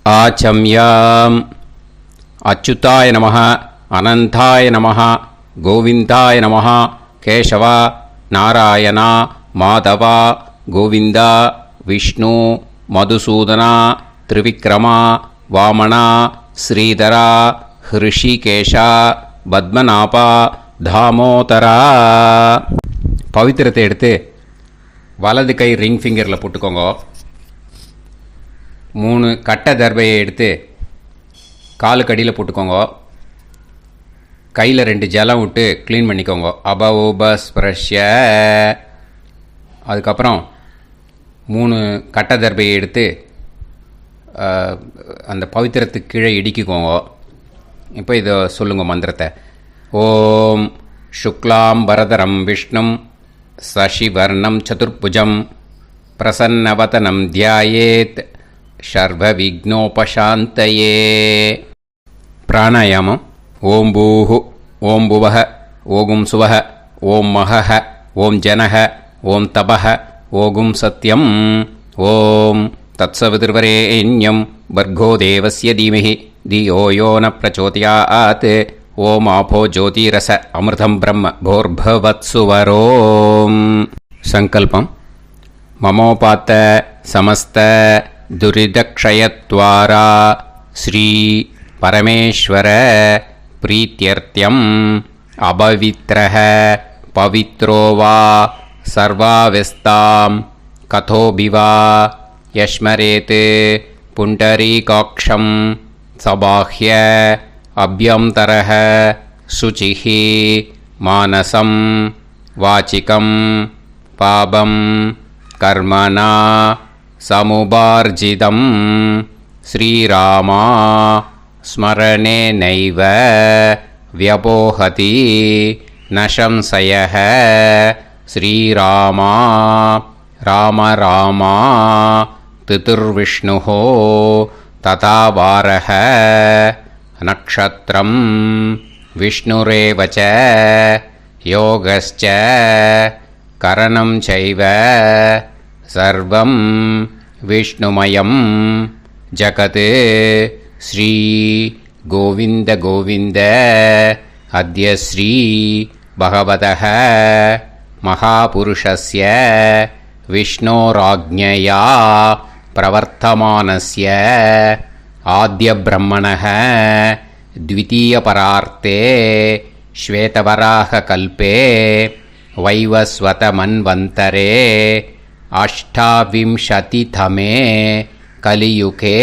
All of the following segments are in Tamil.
ஆச்சம்யாம். அச்சுதாய நமः, அனந்தாய நமः, கோவிந்தாய நமः, கேசவா, நாராயணா, மாதவா, கோவிந்தா, விஷ்ணு, மதுசூதனா, திரிவிக்ரமா, வாமனா, ஸ்ரீதரா, ஹிருஷிகேஷா, பத்மநாபா, தாமோதரா. பவித்திரத்தை எடுத்து வலது கை ரிங் ஃபிங்கரில் போட்டுக்கோங்க. 3 கட்டை தர்பையை எடுத்து காலுக்கு அடியில் போட்டுக்கோங்க. கையில் 2 ஜலம் விட்டு க்ளீன் பண்ணிக்கோங்க. அபவோபஸ்பிரஷ்ய. அதுக்கப்புறம் 3 கட்டை தர்பையை எடுத்து அந்த பவித்திரத்துக்கு கீழே இடிக்கிக்கோங்க. இப்போ இதை சொல்லுங்க மந்திரத்தை. ஓம் சுக்லாம் வரதரம் விஷ்ணும் சசிவர்ணம் சதுர்புஜம் பிரசன்னவதனம் தியாயேத் சர்வ விக்னோபசாந்தயே. பிராணாயாமம். ஓம் பூஹு, ஓம் புவஹ, ஓகும் சுவஹ, ஓம் மஹஹ, ஓம் ஜனஹ, ஓம் தபஹ, ஓகும் சத்யம். ஓம் தத்சவிதுர்வரேண்யம் வர்கோ தேவஸ்ய தீமஹி தியோ யோ ந பிரச்சோதயாத். ஓம் ஆபோ ஜோதிரச அமிர்தம் பிரம்ம போர்பவத்சுவரோம். சங்கல்பம். மமோபாத்த சமஸ்த துரிதக்ஷயத்வாரா ஸ்ரீ பரமேஸ்வர பிரீத்யர்த்தியம் அபவித்ரஹ பவித்ரோ வா சர்வாவஸ்தாம் கதோபிவா யஸ்மரேத் புண்டரீகாக்ஷம் சபாஹ்ய அப்யந்தரஹ சுசிஹ மானசம் வாசிகம் பாபம் கர்மணா சமுபார்ஜிதம் ஸ்ரீராமா ஸ்மரணேனைவ வ்யபோஹதி நசம்சயः. ஸ்ரீராமா ராம ராமா திதிர்விஷ்ணுः ததா வாரः நக்ஷத்ரம் விஷ்ணுரேவ ச யோகஸ்ச கரணம் சைவ சர்வம் விஷ்ணுமயம் ஜகத். ஸ்ரீ கோவிந்த கோவிந்த அத்ய ஸ்ரீ பகவதः மகாபுருஷஸ்ய விஷ்ணோராஜ்ஞயா பிரவர்த்தமானஸ்ய ஆத்ய பிரம்மணः த்விதீயபரார்த்தே ஸ்வேதவராக கல்பே வைவஸ்வத மன்வந்தரே அஷ்டாவிம்சதிதமே கலியுகே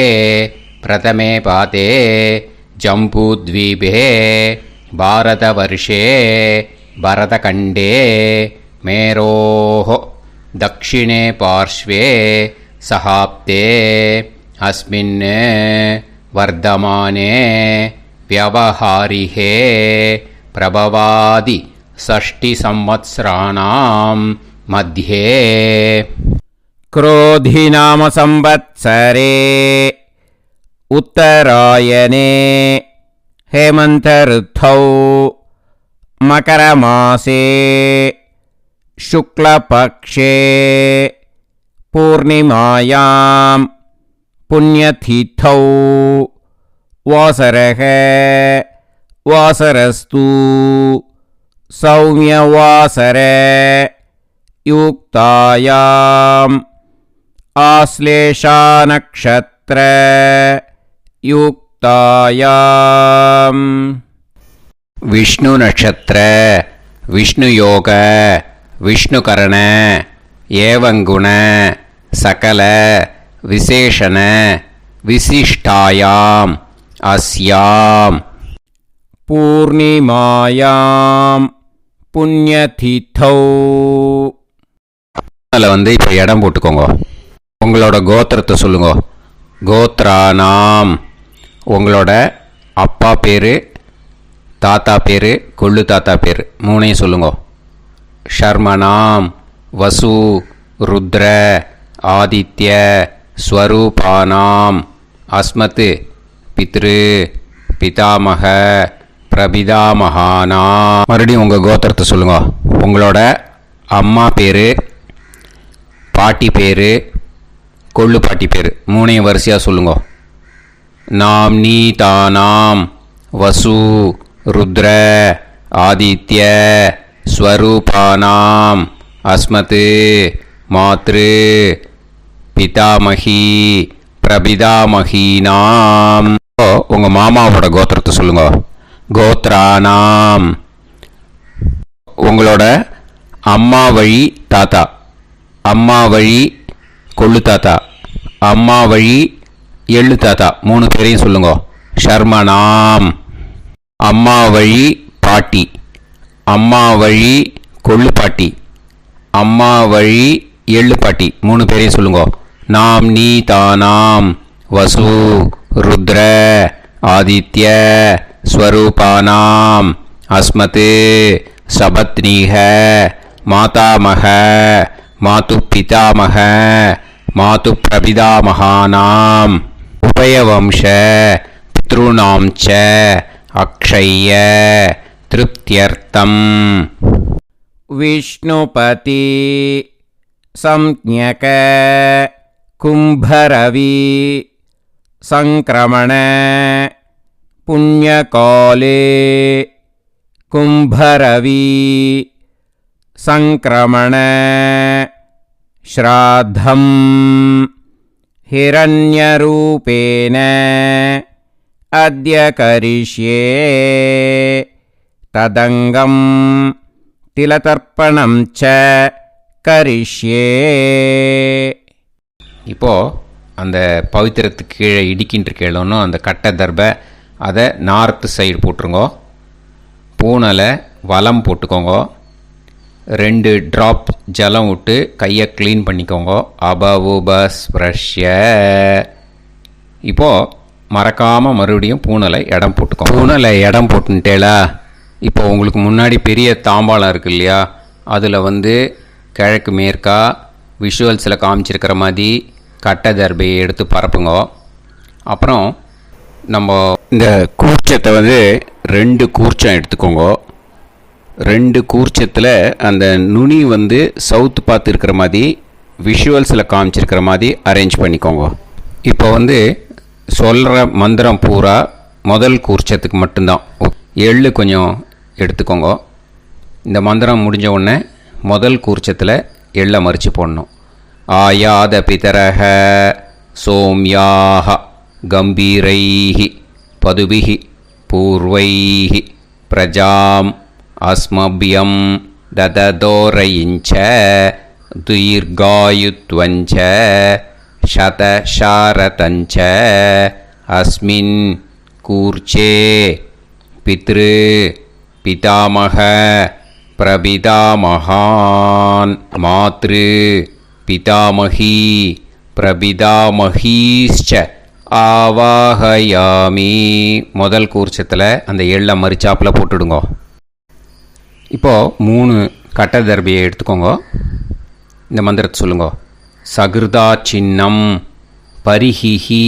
பிரதமே பாதே ஜம்பூத்வீபே பாரதவர்ஷே பரதகண்டே மேரோः தக்ஷிணே பார்ஷ்வே சஹாப்தே அஸ்மின் வர்தமானே व्यवहारिहे प्रभवादि षष्टि संवत्सराणां मध्ये क्रोधी नाम संवत्सरे उत्तरायणे हेमंत ऋतौ मकरमासे शुक्लपक्षे पूर्णिमायां पुण्यतिथौ वासरः वासरस्तु सौम्यवासर युक्तायाम् आश्लेषा नक्षत्र युक्तायाम् विष्णु नक्षत्र विष्णु योग विष्णुकरण एवं गुण सकल विशेषण विशिष्टायाम् अस्याम பூர்ணிமாயாம் புண்ணியதிதௌ. அதில் வந்து இப்போ இடம் போட்டுக்கோங்க. உங்களோட கோத்திரத்தை சொல்லுங்க. கோத்ரானாம். உங்களோட அப்பா பேர், தாத்தா பேர், கொள்ளு தாத்தா பேர் 3ஐயும் சொல்லுங்க. ஷர்மனாம் வசு ருத்ர ஆதித்ய ஸ்வரூபானாம் அஸ்மத் பித்ரு பிதாமக பிரபிதாமகானா. மறுபடியும் உங்கள் கோத்திரத்தை சொல்லுங்க. உங்களோட அம்மா பேர், பாட்டி பேர், கொள்ளு பாட்டி பேர் 3ஐயும் வரிசையாக சொல்லுங்க. நாம்னீதானாம் வசு ருத்ர ஆதித்ய ஸ்வரூபானாம் அஸ்மத் மாத்ரு பிதாமகி பிரபிதாமகீனாம். உங்கள் மாமாவோட கோத்திரத்தை சொல்லுங்க. கோத்ரானாம். உங்களோட அம்மா வழி தாத்தா, அம்மா வழி கொள்ளு தாத்தா, அம்மா வழி எள்ளு தாத்தா 3 பேரையும் சொல்லுங்க. ஷர்மனாம். அம்மா வழி பாட்டி, அம்மா வழி கொள்ளு பாட்டி, அம்மா வழி எள்ளு பாட்டி 3 பேரையும் சொல்லுங்க. நாம்னீதானாம் வசு ருத்ர ஆதித்ய ஸ்வரூபானாம் அஸ்மத் சபத்னீஹ மாதாமக மாது பிதாமக மாது பிரபிதாமகானாம் உபயவம்ச பித்ருணாம் ச அக்ஷய்ய திருப்தியர்த்தம். விஷ்ணுபதி சம்ஞக கும்பரவி சங்கிரமண புண்ணியகாலே கும்பரவி சங்கிரமண ஸ்ராத்தம் ஹிரண்யரூபேன அத்ய கரிஷ்யே ததங்கம் திலதர்ப்பணம் ச கரிஷ்யே. இப்போது அந்த பவித்திரத்துக்கு கீழே இடிக்கின்ற கேளோன்னு அந்த கட்டை தர்பை அதை நார்த்து சைடு போட்டுருங்கோ. பூனலை வலம் போட்டுக்கோங்க. 2 ட்ராப் ஜலம் விட்டு கையை க்ளீன் பண்ணிக்கோங்க. அபவுபஸ்ப்ரஷ்ய. இப்போது மறக்காமல் மறுபடியும் பூனலை இடம் போட்டுக்கோங்க. பூனலை இடம் போட்டுட்டேலா. இப்போ உங்களுக்கு முன்னாடி பெரிய தாம்பாளம் இருக்குது இல்லையா, அதில் கிழக்கு மேற்கா விஷுவல்ஸில் காமிச்சிருக்கிற மாதிரி கட்டை தர்பையை எடுத்து பரப்புங்க. அப்புறம் நம்ம இந்த கூர்ச்சத்தை 2 கூர்ச்சம் எடுத்துக்கோங்க. 2 கூர்ச்சத்தில் அந்த நுனி சவுத்து பார்த்து இருக்கிற மாதிரி விஷுவல்ஸில் காமிச்சிருக்கிற மாதிரி அரேஞ்ச் பண்ணிக்கோங்க. இப்போ சொல்கிற மந்திரம் பூரா முதல் கூர்ச்சத்துக்கு மட்டும்தான். எள்ளு கொஞ்சம் எடுத்துக்கோங்க. இந்த மந்திரம் முடிஞ்ச உடனே முதல் கூர்ச்சத்தில் எள்ளை மறித்து போடணும். ஆயாத பிதரஹ சோம்யாக கம்பீரைஹி பதுபிஹி பூர்வைஹி பிரஜாம் அஸ்மபியம் தததோரயிஞ்ச தீர்காயுத்வஞ்ச சதசாரதஞ்ச அஸ்மின் கூர்ச்சே பித்ரு பிதாமக பிரபிதாமகான் மாத்ரு பிதாமகி பிரபிதாமகீஷ்ச ஆவாஹயாமி. முதல் கூர்ச்சத்தில் அந்த எள்ளை மறிச்சாப்பில் போட்டுடுங்க. இப்போது 3 கட்டை தர்பியை எடுத்துக்கோங்க. இந்த மந்திரத்தை சொல்லுங்க. சகிருதா சின்னம் பரிஹிஹி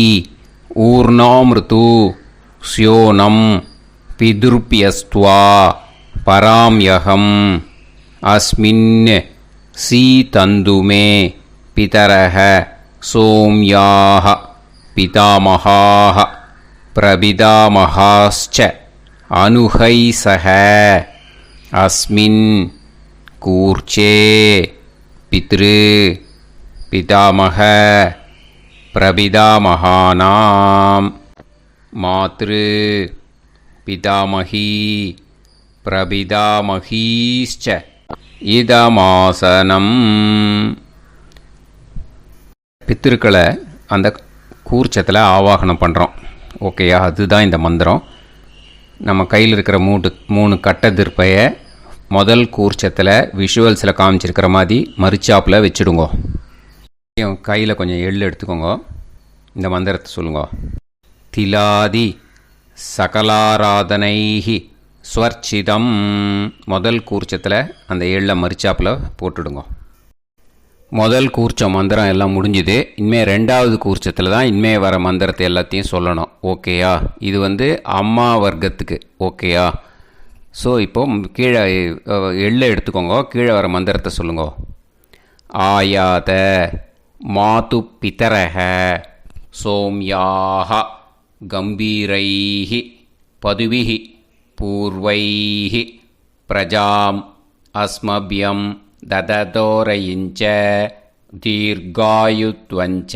ஊர்ணாமிருத்து ஸ்யோனம் பிதுர்பியஸ்துவா பராம்யகம் அஸ்மின் சீதந்துமே பிதரஹ சோம்யாஹ பிதாமகாஹ பிரபிதாமகாஸ்ச அனுஹைசஹ அஸ்மின் கூர்ச்சே பித்ரு பிதாமக பிரபிதாமகானாம் மாத்ரு பிதாமகி பிரபிதாமகீஷ்ச இதமாசனம். பித்திருக்களை அந்த கூர்ச்சத்தில் ஆவாகனம் பண்ணுறோம். ஓகேயா? அதுதான் இந்த மந்திரம். நம்ம கையில் இருக்கிற 3 கட்டை திருப்பையை முதல் கூர்ச்சத்தில் விஷுவல்ஸில் காமிச்சிருக்கிற மாதிரி மறிச்சாப்பில் வச்சுடுங்க. கையில் கொஞ்சம் எள்ளு எடுத்துக்கோங்க. இந்த மந்திரத்தை சொல்லுங்க. திலாதி சகலாராதனைஹி ஸ்வர்ச்சிதம். முதல் கூர்ச்சத்தில் அந்த எள்ளை மறிச்சாப்பில் போட்டுடுங்க. முதல் கூர்ச்சம் மந்திரம் எல்லாம் முடிஞ்சுது. இனிமேல் 2வது கூர்ச்சத்தில் தான் இனிமேல் வர மந்திரத்தை எல்லாத்தையும் சொல்லணும். ஓகேயா? இது அம்மா வர்க்கத்துக்கு. ஓகேயா? ஸோ இப்போது கீழே எள்ளை எடுத்துக்கோங்க. கீழே வர மந்திரத்தை சொல்லுங்க. ஆயாத மாது பிதரஹ சோம்யாக गम्भीरैः पदुभिः पूर्वैः प्रजाम् अस्मभ्यं ददतोरयिञ्च दीर्घायुत्वञ्च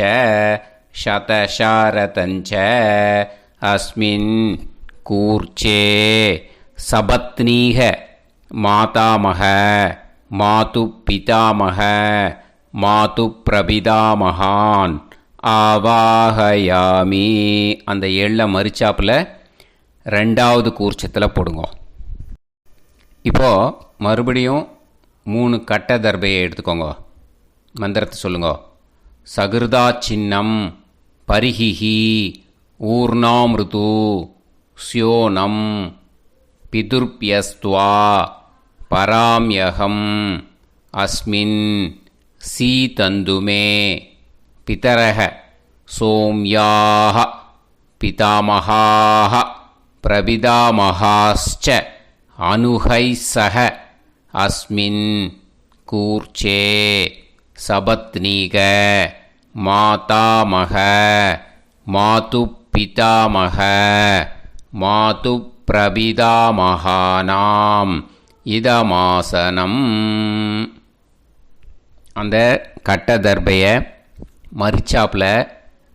शतशारतञ्च अस्मिन् कूर्चे सपत्नीः मातामह मातुपितामह मातुप्रपितामहान् ஆவாஹயாமி. அந்த எள்ள மரிச்சாப்பில் ரெண்டாவது கூர்ச்சத்தில் போடுங்க. இப்போது மறுபடியும் 3 கட்ட தர்பையை எடுத்துக்கோங்க. மந்திரத்தை சொல்லுங்க. சகிருதா சின்னம் பரிஹிஹி ஊர்ணாமிருது ஸ்யோனம் பிதுர்பியஸ்துவா பராம்யகம் அஸ்மின் சீதந்துமே பிதரஹ சோம்யாஹ பிதாமஹாஹ பிரபிதாமஹாஸ்ச அனுஹைசஹ அஸ்மின் கூர்ச்சே சபத்னீக மாதாமஹ மாதுப்பிதாமஹ மாதுப்பிரபிதாமஹானாம் இதமாசனம். அந்த கட்ட தர்பையை மரிச்சாப்பில்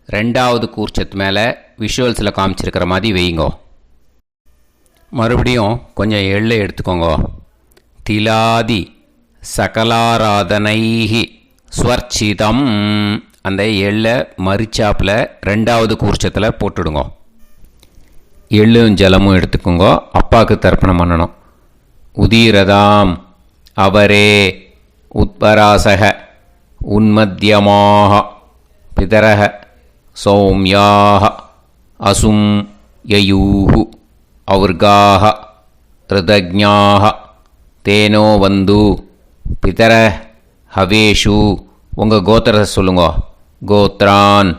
ரெண்டாவது கூர்ச்சத்து மேலே விஷுவல்ஸில் காமிச்சிருக்கிற மாதிரி வைங்கோ. மறுபடியும் கொஞ்சம் எள்ளை எடுத்துக்கோங்க. திலாதி சகலாராதனைஹி ஸ்வர்ச்சிதம். அந்த எள்ளை மரிச்சாப்பில் ரெண்டாவது கூர்ச்சத்தில் போட்டுடுங்க. எள்ளும் ஜலமும் எடுத்துக்கோங்க. அப்பாவுக்கு தர்ப்பணம் பண்ணணும். உதீரதாம் அவரே உத்பராசக உன்மத்யமாக பிதரஹ சௌம்யாக அசும் யயூஹு அவுர்காஹ ரிதஜ்ஞாஹ தேனோ வந்து பிதர ஹவேஷு. உங்கள் கோத்திரத்தை சொல்லுங்க. கோத்ரான்.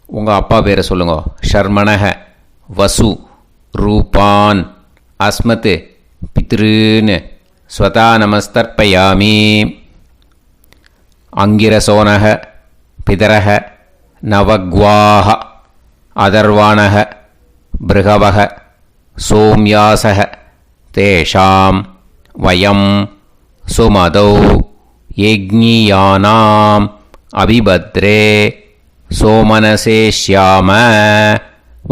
உங்கள் அப்பா பேரை சொல்லுங்க. ஷர்மணஹ வசு ரூபான் அஸ்மத் பித்ருன்னு ஸ்வதா நமஸ்தர்ப்பயாமி. அங்கிரசோனஹ பிதரஹ நவக்வாஹ அதர்வாணஹ பிருகவஹ சோம்யாசஹ தேஷாம் வயம் சுமதௌ யஜ்ஞியானாம் அபிபத்ரே சோமனசேஷ்யாம.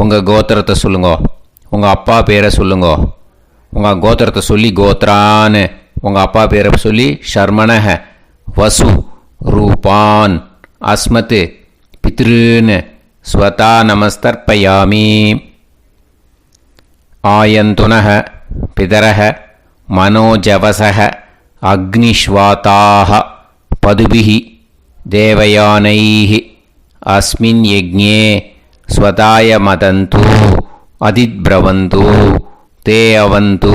உங்கள் கோத்திரத்தை சொல்லுங்க. உங்கள் அப்பா பேரை சொல்லுங்க. உங்கள் கோத்திரத்தை சொல்லி கோத்ரான்னு உங்கள் அப்பா பேரை சொல்லி ஷர்மணஹ வசு ரூபான் அஸ்மத் பித்ருன்னு ஸ்வதா நமஸ்தர்ப்பயாமி. ஆயந்துனஹ பிதரஹ மனோஜவசஹ அக்னிஷ்வாதாஹ பதுபிஹி தேவயானைஹி அஸ்மின் யஜ்ஞே ஸ்வதாய மதந்து அதித்பிரவந்து தே அவது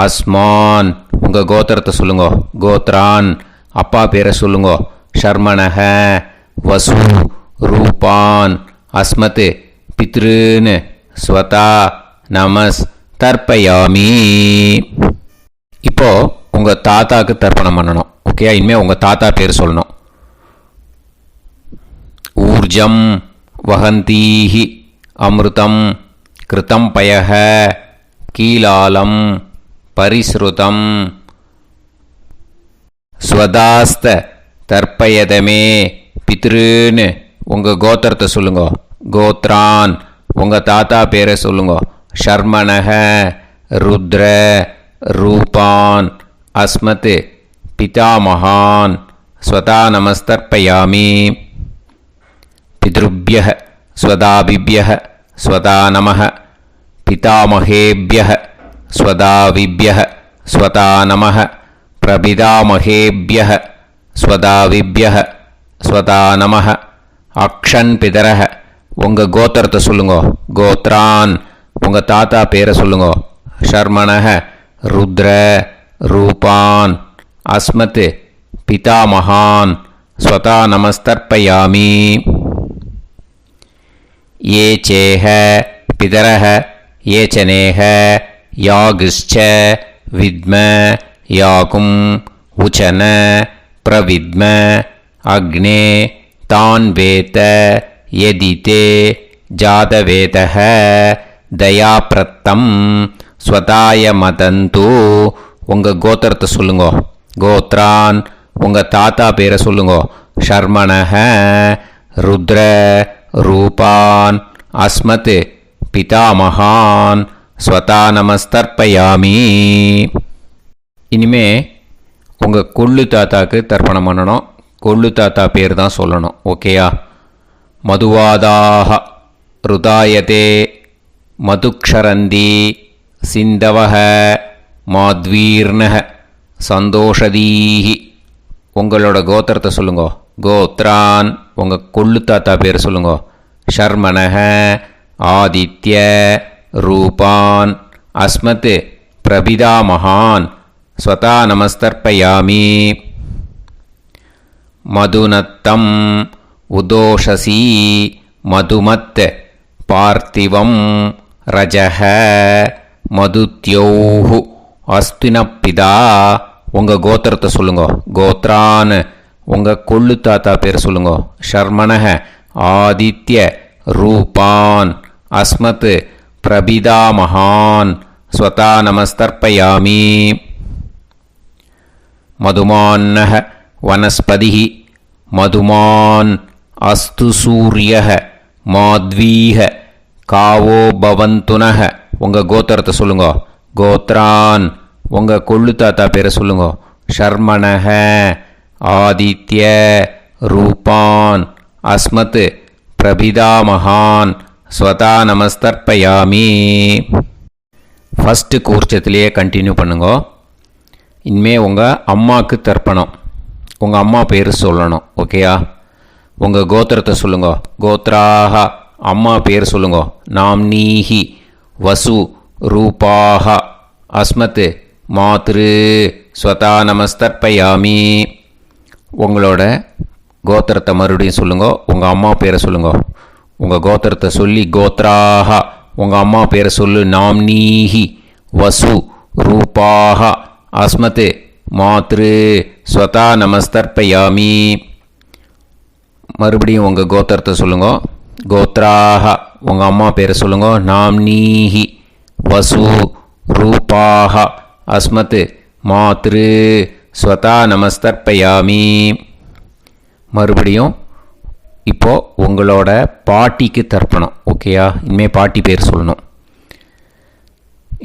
அஸ்மான். உங்கள் கோத்திரத்தை சொல்லுங்க. கோத்ரான். அப்பா பேரை சொல்லுங்க. ஷர்மணஹ வசு ரூபான் அஸ்மத் பித்ருன்னு ஸ்வதா நமஸ் தர்ப்பயாமி. இப்போ உங்கள் தாத்தாக்கு தர்ப்பணம் பண்ணணும். ஓகே, இனிமேல் உங்கள் தாத்தா பேர் சொல்லணும். ஊர்ஜம் வஹந்தீஹி அமிர்தம் கிருதம் பயஹ கீலாலம் பரிஸ்ருதம் ஸ்வதாஸ்த தர்ப்பயதமே பித்ருன்னு உங்கள் கோத்திரத்தை சொல்லுங்க. கோத்ரான். உங்கள் தாத்தா பேரை சொல்லுங்க. ஷர்மணஹ ருத்ர ரூபான் அஸ்மத் பிதாமஹான் ஸ்வதா நமஸ்தர்ப்பயாமி. பித்ருப்யஹ ஸ்வதாபிப்யஹ ஸ்வதா நமஹ பிதாமஹேப்யஹ ஸ்வதாவிப்யஹ ஸ்வதா நமஹ பிரபிதாமஹேப்யஹ ஸ்வதாவிப்யஹ ஸ்வதா நமஹ. அக்ஷன் பிதரஹ. உங்கள் கோத்திரத்தை சொல்லுங்க. கோத்ரான். உங்கள் தாத்தா பேரை சொல்லுங்க. ஷர்மணஹ ருத்ர ரூபான் அஸ்மத் பிதாமஹான் ஸ்வதா நமஸ்தர்ப்பயாமி. ये चेह पितरः ये चनेह यागश्च विद्म याकुम् उचन प्रविद्म अग्ने तान् वेत यदिते ஜாதவேதः தயாப்ரத்தம் ஸ்வதாய மதந்து. உங்கள் கோத்திரத்தை சொல்லுங்க. கோத்ரான். உங்கள் தாத்தா பேரை சொல்லுங்க. ஷர்மணஹ ருத்ர ரூபான் அஸ்மத் பிதாமகான் ஸ்வதா நமஸ்தர்ப்பயாமி. இனிமே உங்கள் கொள்ளு தாத்தாக்கு தர்ப்பணம் பண்ணணும். கொள்ளு தாத்தா பேர் தான் சொல்லணும். ஓகேயா? மதுவாதாக ருதாயதே மதுக்ஷரந்தி சிந்தவஹ மாத்வீர்ணஹ சந்தோஷதீஹி. உங்களோட கோத்திரத்தை சொல்லுங்க. கோத்ரான். உங்கள் கொள்ளு தாத்தா பேர் சொல்லுங்க. ஷர்மணஹ ஆதித்ய ரூபான் அஸ்மத் பிரபிதாமகான் ஸ்வதா நமஸ்தர்ப்பயாமி. மதுநத்தம் உதோஷசி மதுமத் பார்த்திவம் ரஜஹ மதுத்யோஹு அஸ்தினப்பிதா. உங்கள் கோத்திரத்தை சொல்லுங்க. கோத்ரான். உங்கள் கொள்ளு தாத்தா பேர் சொல்லுங்க. ஷர்மணஹ ஆதித்ய ரூபான் அஸ்மத் பிரபிதாமகான் ஸ்வதா நமஸ்தர்ப்பயாமி. மதுமான்னஹ வனஸ்பதிஹி மதுமான் அஸ்து சூரியஹ மாத்வீஹ காவோ பவந்துனஹ. உங்கள் கோத்திரத்தை சொல்லுங்க. கோத்ரான். உங்கள் கொள்ளு தாத்தா பேரை சொல்லுங்க. ஷர்மணஹ ஆதித்ய ரூபான் அஸ்மத் பிரபிதாமகான் ஸ்வதா நமஸ்தர்ப்பயாமி. ஃபஸ்ட்டு கூர்ச்சத்திலேயே கண்டினியூ பண்ணுங்க. இனிமே உங்கள் அம்மாவுக்கு தர்ப்பணம். உங்கள் அம்மா பேர் சொல்லணும். ஓகேயா? உங்கள் கோத்திரத்தை சொல்லுங்க. கோத்ராக. அம்மா பேர் சொல்லுங்க. நாம்னீஹி வசு ரூபாக அஸ்மத் மாத்ரு ஸ்வதா நமஸ்தர்ப்பயாமி. உங்களோட கோத்திரத்தை மறுபடியும் சொல்லுங்க. உங்கள் அம்மா பேரை சொல்லுங்க. உங்கள் கோத்திரத்தை சொல்லி கோத்ராக. உங்கள் அம்மா பேரை சொல்லு. நாம்னீஹி வசு ரூபாக அஸ்மத் மாத்ரு ஸ்வதா நமஸ்தர்ப்பயாமி. மறுபடியும் உங்கள் கோத்திரத்தை சொல்லுங்க. கோத்ராக. உங்கள் அம்மா பேரை சொல்லுங்க. நாம்னீஹி வசு ரூபாக அஸ்மத் மாத்ரு ஸ்வதா நமஸ்தர்ப்பயாமி. மறுபடியும் இப்போது உங்களோட பாட்டிக்கு தர்ப்பணம். ஓகேயா? இனிமேல் பாட்டி பேர் சொல்லணும்.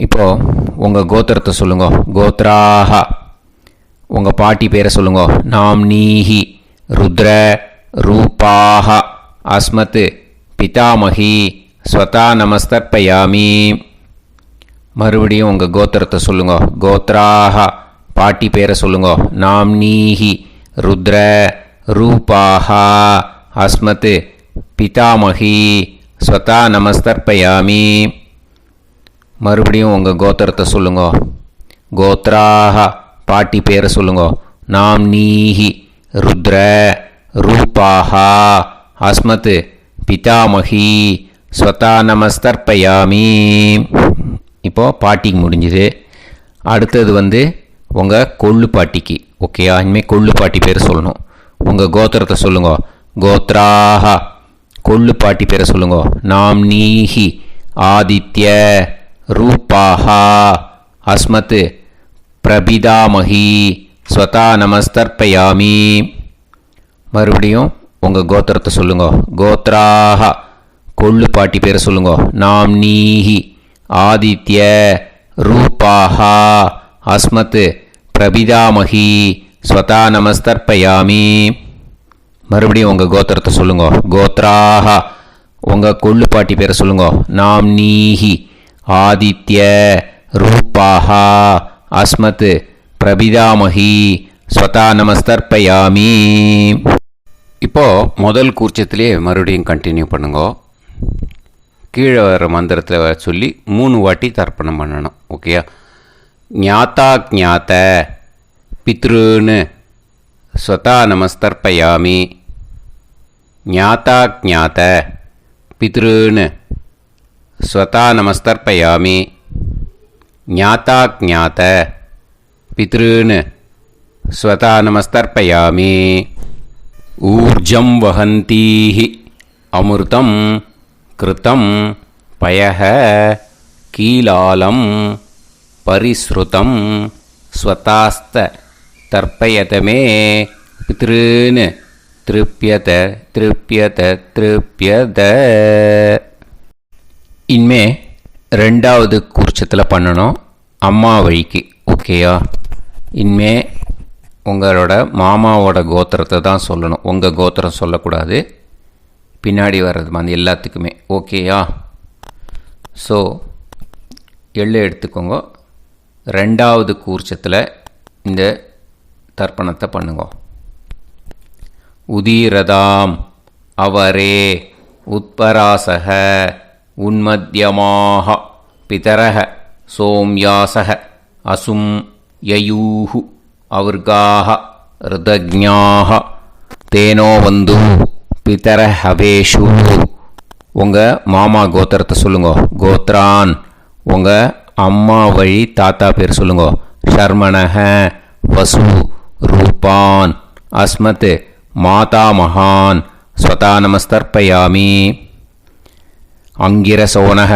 இப்போது உங்கள் கோத்திரத்தை சொல்லுங்க. கோத்ராக. உங்கள் பாட்டி பேரை சொல்லுங்க. நாம்னீஹி ருத்ர ரூபாக அஸ்மத் பிதாமகி ஸ்வதா நமஸ்தர்ப்பயாமி. மறுபடியும் உங்கள் கோத்திரத்தை சொல்லுங்க. கோத்ராக. பாட்டி பேரை சொல்லுங்க. நாம்னீஹி ருத்ர ரூபாக அஸ்மத் பிதாமகி ஸ்வதா நமஸ்தர்ப்பயாமி. மறுபடியும் உங்கள் கோத்திரத்தை சொல்லுங்க. கோத்ராக. பாட்டி பேரை சொல்லுங்க. நாம்னீஹி ருத்ர ரூபாக அஸ்மத் பிதாமகி ஸ்வதா நமஸ்தர்ப்பயாமி. இப்போது பாட்டிக்கு முடிஞ்சுது. அடுத்தது உங்கள் கொள்ளு பாட்டிக்கு. ஓகேயா? இனிமேல் கொள்ளு பாட்டி பேர் சொல்லணும். உங்கள் கோத்திரத்தை சொல்லுங்க. கோத்ராக. கொள்ளு பாட்டி பேரை சொல்லுங்க. நாம்னீஹி ஆதித்ய ரூபாக அஸ்மத் பிரபிதாமகி ஸ்வதா நமஸ்தர்ப்பயாமி. மறுபடியும் உங்கள் கோத்திரத்தை சொல்லுங்க. கோத்ராக. கொள்ளு பாட்டி பேரை சொல்லுங்க. நாம்னீஹி ஆதித்ய ரூபாக அஸ்மத் பிரபிதாமகி ஸ்வதா நமஸ்தர்ப்பயாமி. மறுபடியும் உங்கள் கோத்திரத்தை சொல்லுங்க. கோத்ராக. உங்கள் கொள்ளு பாட்டி பேரை சொல்லுங்க. நாம்னீஹி ஆதித்ய ரூபாக அஸ்மத் பிரபிதாமகி ஸ்வதா நமஸ்தர்ப்பயாமி. இப்போது முதல் கூர்ச்சத்திலே மறுபடியும் கண்டினியூ பண்ணுங்க. கீழே வர மந்திரத்தில் சொல்லி 3 வாட்டி தர்ப்பணம் பண்ணணும். ஓகேயா? ஞாத்தா ஞாத்த பித்ருன்னு ஸ்வதா நமஸ்தர்ப்பயாமி. ஞாத்தா ஞாத்த பித்ருன்னு ஸ்வதா நமஸ்தர்ப்பயாமி. ஞாத்தா ஞாத்த பித்ருன்னு ஸ்வதா நமஸ்தர்ப்பயாமி. ஊர்ஜம் வஹந்தீஹி அமிர்தம் கிருதம் பயஹ கீலாலம் பரிஸ்ருதம் ஸ்வதாஸ்த தர்ப்பயதமே பித்ருன்னு திருப்யத திருப்யத திருப்யத. இனிமே ரெண்டாவது கூர்ச்சத்தில் பண்ணணும் அம்மா வழிக்கு. ஓகேயா? இனிமே உங்களோட மாமாவோட கோத்திரத்தை தான் சொல்லணும், உங்கள் கோத்திரம் சொல்லக்கூடாது. பின்னாடி வர்றது மாதிரி எல்லாத்துக்குமே. ஓகேயா? ஸோ எள்ளு எடுத்துக்கோங்க. ரெண்டாவது கூர்ச்சத்தில் இந்த தர்ப்பணத்தை பண்ணுங்க. உதீரதாம் அவரே உத்பராசக உன்மத்யமாக பிதரக சோம்யாசக அசும் யயூஹு அவர்காக ருதஜ்ஞாக தேனோ வந்து பிதர ஹவேஷு. உங்கள் மாமா கோத்திரத்தை சொல்லுங்க. கோத்ரான் உங்கள் அம்மா வழி தாத்தா பேர் சொல்லுங்க. ஷர்மணஹ வசு ரூபான் அஸ்மத் மாதா மகான் ஸ்வதா நமஸ்தர்ப்பயாமி. அங்கிரசோனஹ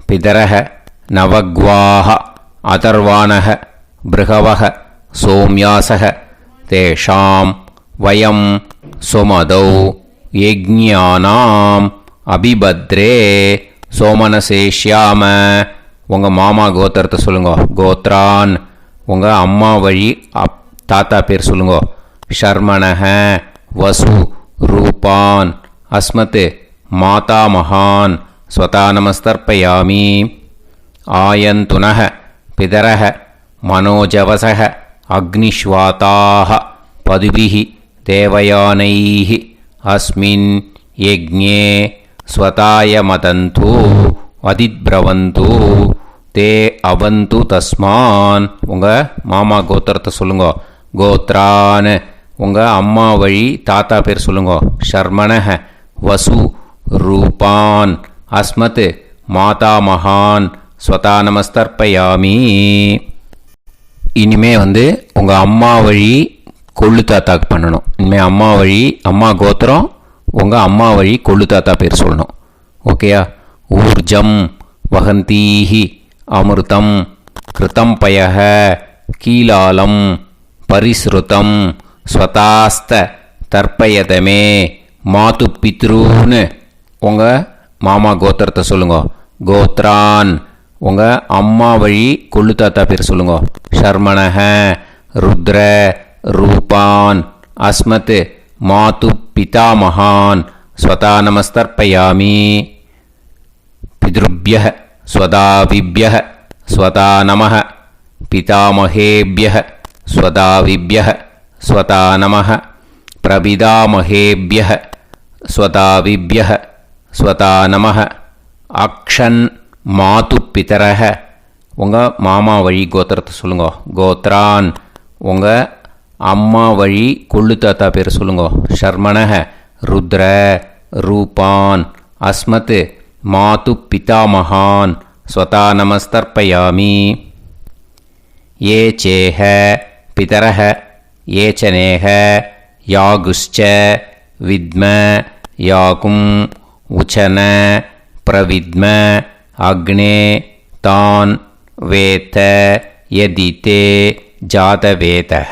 பிதரஹ நவக்வாஹ அதர்வாணஹ பிருகவஹ சோம்யாசஹ தேஷாம் வயம் சுமதௌ யஜ்ஞானாம் அபிபத்ரே சோமனசேஷ்யாம. உங்கள் மாமா கோத்திரத்தை சொல்லுங்க. கோத்ரான் உங்கள் அம்மா வழி தாத்தா பேர் சொல்லுங்க. ஷர்மணஹ வசு ரூபான் அஸ்மத் மாதா மகான் ஸ்வதா நமஸ்தர்ப்பயாமி. ஆயந்துனஹ பிதரஹ மனோஜவசஹ அக்னிஷ்வாதாஹ பதுபிஹி தேவயானைஹி அஸ்மின் யஜ்ஞே ஸ்வதாய மதந்து அதித்பிரவந்து தே அவந்து தஸ்மான். உங்கள் மாமா கோத்திரத்தை சொல்லுங்க. கோத்ரான் உங்கள் அம்மா வழி தாத்தா பேர் சொல்லுங்க. ஷர்மணஹ வசு ரூபான் அஸ்மத் மாதா மகான் ஸ்வதா நமஸ்தர்ப்பயாமி. இனிமே உங்கள் அம்மா வழி கொள்ளு தாத்தாக்கு பண்ணணும். இனிமேல் அம்மா வழி அம்மா கோத்திரம் உங்கள் அம்மா வழி கொள்ளு தாத்தா பேர் சொல்லணும். ஓகேயா? ஊர்ஜம் வகந்தீஹி அமிர்தம் கிருதம் பயஹ கீலாலம் பரிஸ்ருதம் ஸ்வதாஸ்த தர்ப்பயதமே மாது பித்ருன்னு உங்கள் மாமா கோத்திரத்தை சொல்லுங்க. கோத்ரான் உங்கள் அம்மா வழி கொள்ளு தாத்தா பேர் சொல்லுங்க. ஷர்மணஹ ருத்ர ரூபான் அஸ்மத் மாது பிதா மகான் ஸ்வதா நமஸ்தர்ப்பயாமி. பித்ருப்யஹ ஸ்வதாவிப்யஹ ஸ்வதா நமஹ பிதாமகேப்யஹ ஸ்வதாவிப்யஹ ஸ்வதா நமஹ பிரபிதாமகேப்யஹ ஸ்வதாவிப்யஹ ஸ்வதா நமஹ. அக்ஷன் மாது பிதரஹ உங்கள் மாமா வழி கோத்திரத்தை சொல்லுங்க. கோத்ரான் உங்கள் அம்மா வழி கொள்ளு தாத்தா பேர் சொல்லுங்க. ஷர்மணஹ ருத்ர ரூபான் அஸ்மத் மாது பிதா மகான் ஸ்வதா நமஸ்தர்ப்பயாமி. ஏ சேஹ பிதரஹ ஏச்சனேஹ யாகுஷ்ச வித்ம யாகும் உச்சன பிரவித்ம அக்னே தான் வேத யதிதே ஜாதவேதஹ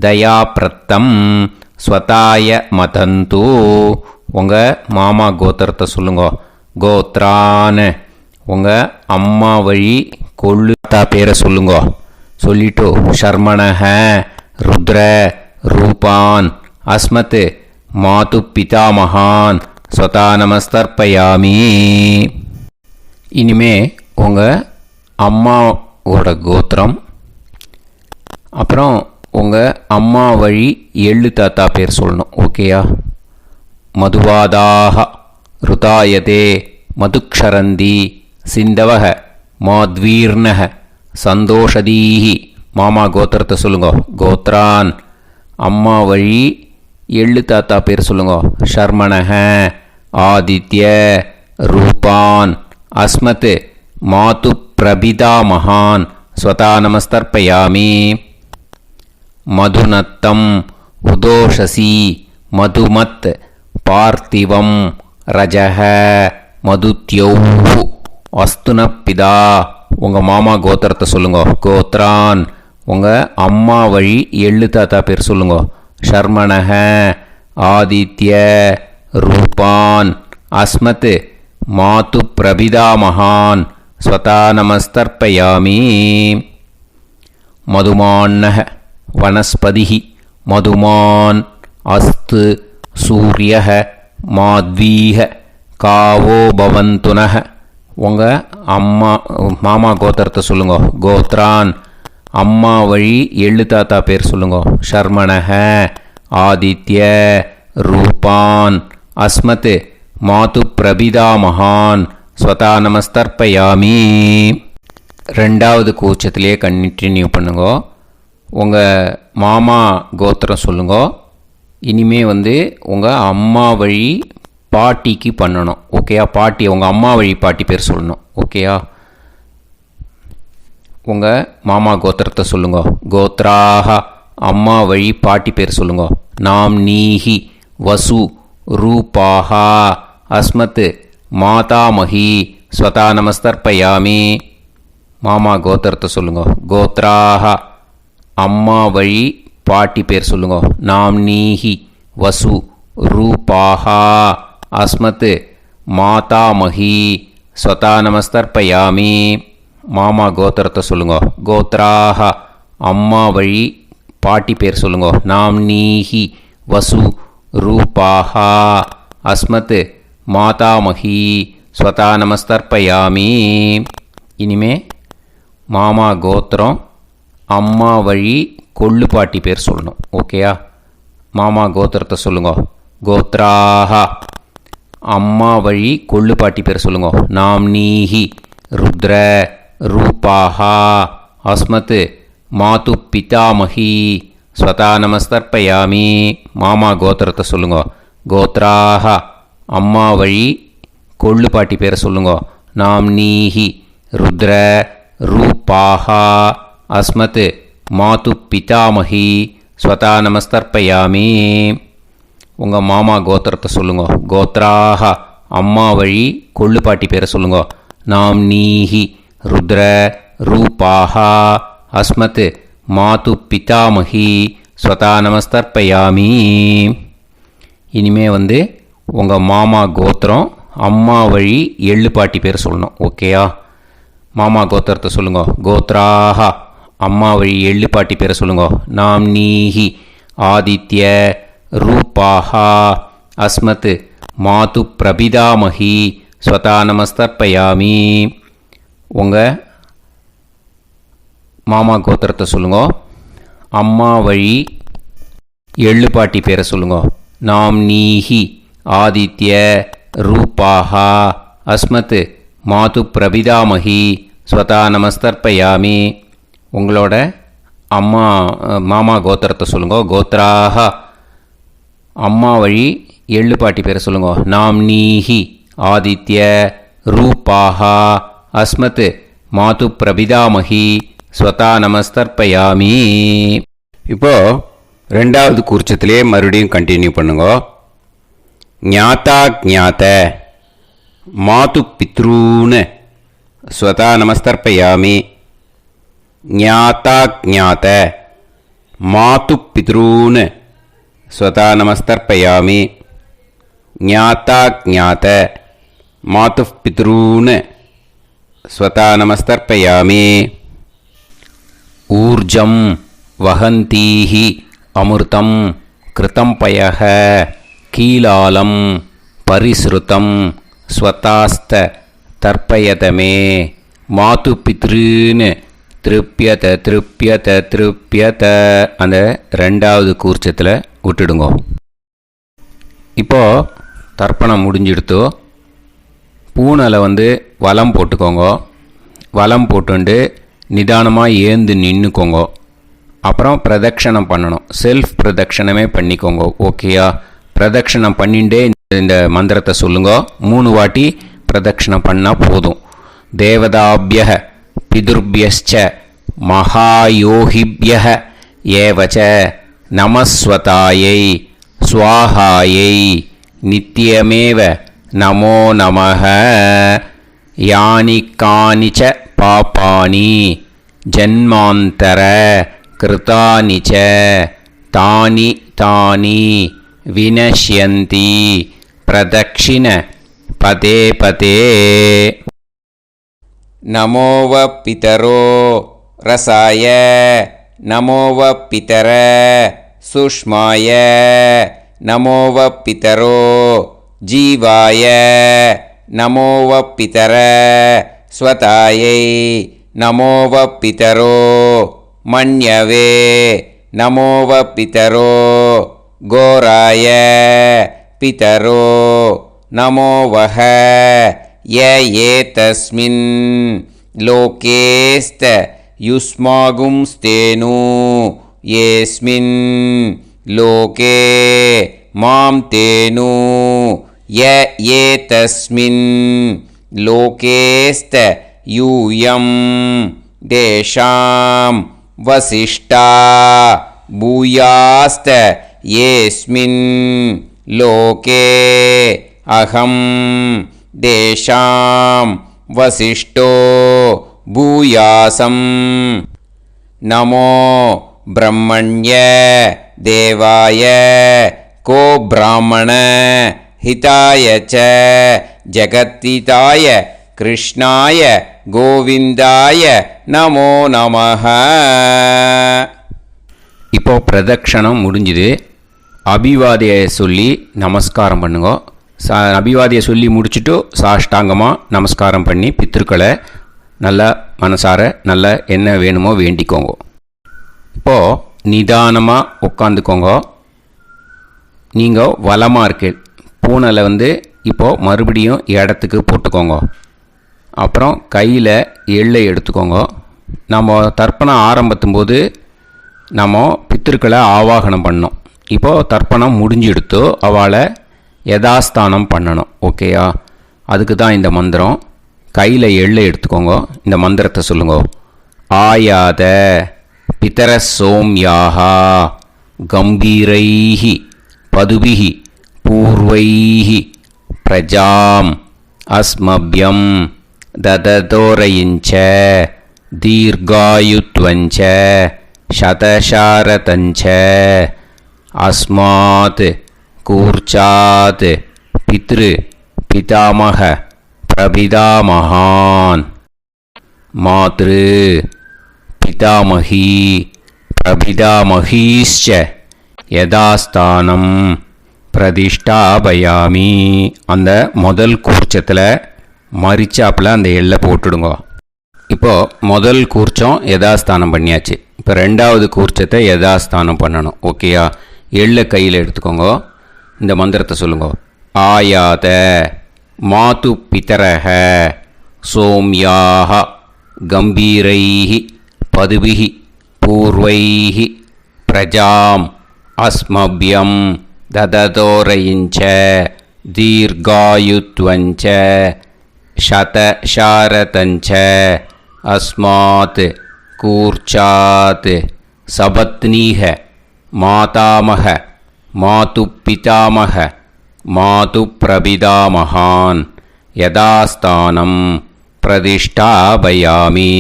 தயாப்ரத்தம் ஸ்வதாய மதந்து. உங்கள் மாமா கோத்திரத்தை சொல்லுங்க. கோத்ரான் உங்கள் அம்மா வழி கொள்ளு தாத்தா பேரை சொல்லுங்க. சொல்லிட்டு ஷர்மணஹ ருத்ர ரூபான் அஸ்மத் மாது பிதா மகான் ஸ்வதா நமஸ்தர்ப்பயாமி. இனிமே உங்கள் அம்மாவோட கோத்திரம் அப்புறம் உங்கள் அம்மா வழி எள்ளு தாத்தா பேர் சொல்லணும். ஓகேயா? மதுவாதாக ருதாயதே மதுக்ஷரந்தி சிந்தவக மாத்வீர்ணக சந்தோஷதீஹி. மாமா கோத்திரத்தை சொல்லுங்க. கோத்ரான் அம்மா வழி எள்ளு தாத்தா பேர் சொல்லுங்க. ஷர்மணஹ ஆதித்ய ரூபான் அஸ்மத் மாது பிரபிதா மகான் ஸ்வதா நமஸ்தர்ப்பயாமி. மதுநத்தம் உதோஷசி மதுமத் பார்த்திவம் ரஜஹ மதுத்யௌஹு அஸ்துனப்பிதா உங்கள் மாமா கோத்திரத்தை சொல்லுங்க. கோத்ரான் உங்கள் அம்மா வழி எள்ளு தாத்தா பேர் சொல்லுங்க. ஷர்மணஹ ஆதித்ய ரூபான் அஸ்மத் மாது பிரபிதாமகான் ஸ்வதா நமஸ்தர்ப்பயாமி. மதுமான்னஹ வனஸ்பதிஹி மதுமான் அஸ்து சூரியஹ மாத்வீஹ காவோ பவந்துனஹ உங்கள் மாமா கோத்திரத்தை சொல்லுங்க. கோத்ரான் அம்மா வழி எள்ளு தாத்தா பேர் சொல்லுங்க. ஷர்மணஹ ஆதித்ய ரூபான் அஸ்மத் மாது பிரபிதாமகான் ஸ்வதா நமஸ்தர்ப்பயாமி. ரெண்டாவது கூச்சத்திலே கண்டினியூ பண்ணுங்க. உங்கள் மாமா கோத்திரம் சொல்லுங்க. இனிமே உங்கள் அம்மா வழி பாட்டிக்கு பண்ணணும். ஓகேயா? பாட்டி உங்கள் அம்மா வழி பாட்டி பேர் சொல்லணும். ஓகேயா? உங்கள் மாமா கோத்திரத்தை சொல்லுங்க. கோத்ராஹ அம்மா வழி பாட்டி பேர் சொல்லுங்க. நாம் நீஹி வசு ரூபாஹா அஸ்மத் மாதாமஹி ஸ்வதா நமஸ்தர்ப்பயாமி. மாமா கோத்திரத்தை சொல்லுங்க. கோத்ராஹ அம்மா வழி பாட்டி பேர் சொல்லுங்க. நாம் நீஹி வசு ரூபாஹா அஸ்மத் மாதாமஹி ஸ்வதா நமஸ்தர்ப்பயாமி. மாமா கோத்திரத்தை சொல்லுங்க. கோத்ராஹ அம்மா வழி பாட்டி பேர் சொல்லுங்க. நாம் நீஹி வசு ரூபாஹா அஸ்மத் மாதாமஹி ஸ்வதா நமஸ்தர்ப்பயாமி. இனிமே மாமா கோத்திரம் அம்மா வழி கொள்ளு பாட்டி பேர் சொல்லணும். ஓகேயா? மாமா கோத்திரத்தை சொல்லுங்க. கோத்ராஹ அம்மா வழி கொள்ளு பாட்டி பேர் சொல்லுங்க. நாம் நீஹி ருத்ர ரூபாஹா அஸ்மத் மாது பிதாமஹி ஸ்வதா நமஸ்தர்ப்பயாமி. மாமா கோத்திரத்தை சொல்லுங்க. கோத்ராஹ அம்மா வழி கொள்ளு பாட்டி பேரை சொல்லுங்க. நாம் நீஹி ருத்ர ரூபாஹா அஸ்மத் மாது பிதாமஹி ஸ்வதா நமஸ்தர்ப்பயாமி. உங்கள் மாமா கோத்திரத்தை சொல்லுங்க. கோத்ராஹ அம்மா வழி கொள்ளு பாட்டி பேரை சொல்லுங்க. நாம் நீஹி ருத்ர ரூபாஹா அஸ்மத் மாது பிதாமஹி ஸ்வதா நமஸ்தர்ப்பயாமி. இனிமே உங்கள் மாமா கோத்திரம் அம்மா வழி எள்ளு பாட்டி பேர் சொல்லணும். ஓகேயா? மாமா கோத்திரத்தை சொல்லுங்க. கோத்ராஹ அம்மா வழி எள்ளு பாட்டி பேரை சொல்லுங்க. நாம் நீஹி ஆதித்ய ரூபாஹா அஸ்மத் மாது பிரபிதாமஹி ஸ்வதா நமஸ்தர்ப்பயாமி. உங்கள் மாமா கோத்திரத்தை சொல்லுங்க. அம்மா வழி எள்ளு பாட்டி பேரை சொல்லுங்க. நாம் நீஹி ஆதித்ய ரூபாஹா அஸ்மத் மாது பிரபிதாமஹி ஸ்வதா நமஸ்தர்ப்பயாமி. உங்களோட மாமா கோத்திரத்தை சொல்லுங்க. கோத்ராஹ அம்மா வழி எள்ளு பாட்டி பேரை சொல்லுங்க. நாம் நீஹி ஆதித்ய ரூபாஹா அஸ்மத் மாது பிரபிதாமஹி ஸ்வதா நமஸ்தர்ப்பயாமி. இப்போ ரெண்டாவது கூர்ச்சத்திலே மறுபடியும் கண்டினியூ பண்ணுங்க. ஞாதா ஞாத மாது பித்ரூன் ஸ்வதா நமஸ்தர்ப்பயாமி. ஞாதா ஞாத மாது பித்ரூன் ஸ்வதா நமஸ்தர்ப்பயாமி. ஞாதா ஞாத மாது பித்ரூன் ஸ்வதா நமஸ்தர்ப்பயாமி. ஊர்ஜம் வஹந்தீஹி அமிர்தம் கிருதம் பயஹ கீலாலம் பரிஸ்ருதம் ஸ்வதாஸ்த தர்ப்பயதமே மாது பித்ருன்னு திருப்பியத திருப்பியத திருப்பியத அந்த ரெண்டாவது கூர்ச்சத்தில் விட்டுடுங்க. இப்போது தர்ப்பணம் முடிஞ்சிடுத்து. பூனலை வலம் போட்டுக்கோங்க. வலம் போட்டுண்டு நிதானமாக ஏந்து நின்றுக்கோங்க. அப்புறம் பிரதட்சணம் பண்ணணும். செல்ஃப் பிரதட்சணமே பண்ணிக்கோங்க. ஓகேயா? பிரதட்சணம் பண்ணிண்டே இந்த மந்திரத்தை சொல்லுங்க. 3 வாட்டி பிரதட்சணம் பண்ணால் போதும். தேவதாபிய பிதுர்பியச்ச மகாயோகிபிய ஏவச்ச நமஸ்வதாயை ஸ்வாஹாயை நித்தியமேவ நமோ நமः. யானி கானி ச பாபானி ஜன்மாந்தர கிருதானி ச தானி தானி வினஷ்யந்தி பிரதக்ஷிண பதே பதே. நமோ வ பிதரோ ரசாய நமோ வ பிதர சுஷ்மாய நமோ வ பிதரோ ஜீவாய நமோ வ பிதர ஸ்வதாயை நமோ வ பிதரோ மன்யவே நமோ வ பிதரோ கோராய பிதரோ நமோ வஹ ய ஏதஸ்மின் லோகேஸ்த யுஸ்மாகும்ஸ்தேனு ஏஸ்மின் லோகே மாம் தேனு ய ஏதஸ்மின் லோகேஸ்த யூயம் தேஷாம் வசிஷ்டா பூயாஸ்த ஏஸ்மின் லோகே அகம் தேஷாம் வசிஷ்டோ பூயாசம். நமோ பிரம்மண்ய தேவாய கோ பிராமண ஹிதாய ச ஜகத்திதாய கிருஷ்ணாய கோவிந்தாய நமோ நமः. இப்போ பிரதக்ஷணம் முடிஞ்சுது. அபிவாதியை சொல்லி நமஸ்காரம் பண்ணுங்க. அபிவாதியை சொல்லி முடிச்சுட்டு சாஷ்டாங்கமாக நமஸ்காரம் பண்ணி பித்திருக்களை நல்லா மனசார நல்லா என்ன வேணுமோ வேண்டிக்கோங்க. இப்போது நிதானமாக உட்காந்துக்கோங்க. நீங்கள் வலமாக இருக்கு பூனலை இப்போது மறுபடியும் இடத்துக்கு போட்டுக்கோங்க. அப்புறம் கையில் எள்ளை எடுத்துக்கோங்க. நம்ம தர்ப்பணம் ஆரம்பித்தும் போது நம்ம பித்திருக்களை ஆவாகனம் பண்ணோம். இப்போது தர்ப்பணம் முடிஞ்செடுத்து அவளை யதாஸ்தானம் பண்ணணும். ஓகேயா? அதுக்கு தான் இந்த மந்திரம். கையில் எள்ளை எடுத்துக்கோங்க. இந்த மந்திரத்தை சொல்லுங்க. ஆயாத பிதர சோம்யாஹா கம்பீரைஹி பதுபிஹி பூர்வைஹி பிரஜாம் அஸ்மப்யம் தததோரயிஞ்ச தீர்காயுத்வஞ்ச சதசாரதஞ்ச அஸ்மாத் கூர்ச்சாத் பித்ரு பிதாமக பிரபிதாமகான் மாத்ரு பிதாமகி பிரபிதாமகீஸ்ச யதாஸ்தானம் பிரதிஷ்டாபயாமி. அந்த முதல் கூர்ச்சத்தில் மரிச்சாப்பில் அந்த எள்ளை போட்டுடுங்க. இப்போது முதல் கூர்ச்சம் யதாஸ்தானம் பண்ணியாச்சு. இப்போ ரெண்டாவது கூர்ச்சத்தை யதாஸ்தானம் பண்ணணும். ஓகேயா? எள்ளை கையில் எடுத்துக்கோங்க. இந்த மந்திரத்தை சொல்லுங்க. ஆயாத மாது பிதரஹ சோம்யாக கம்பீரைஹி பதுபிஹி பூர்வைஹி பிரஜாம் அஸ்மப்யம் தததோரயிஞ்ச தீர்காயுத்வஞ்ச சதசாரதஞ்ச அஸ்மாத் கூர்ச்சாத் சபத்னீஹ மாதாமக மாது பிதாமக மாது பிரபிதாமகான் யதாஸ்தானம் பிரதிஷ்டாபயாமி.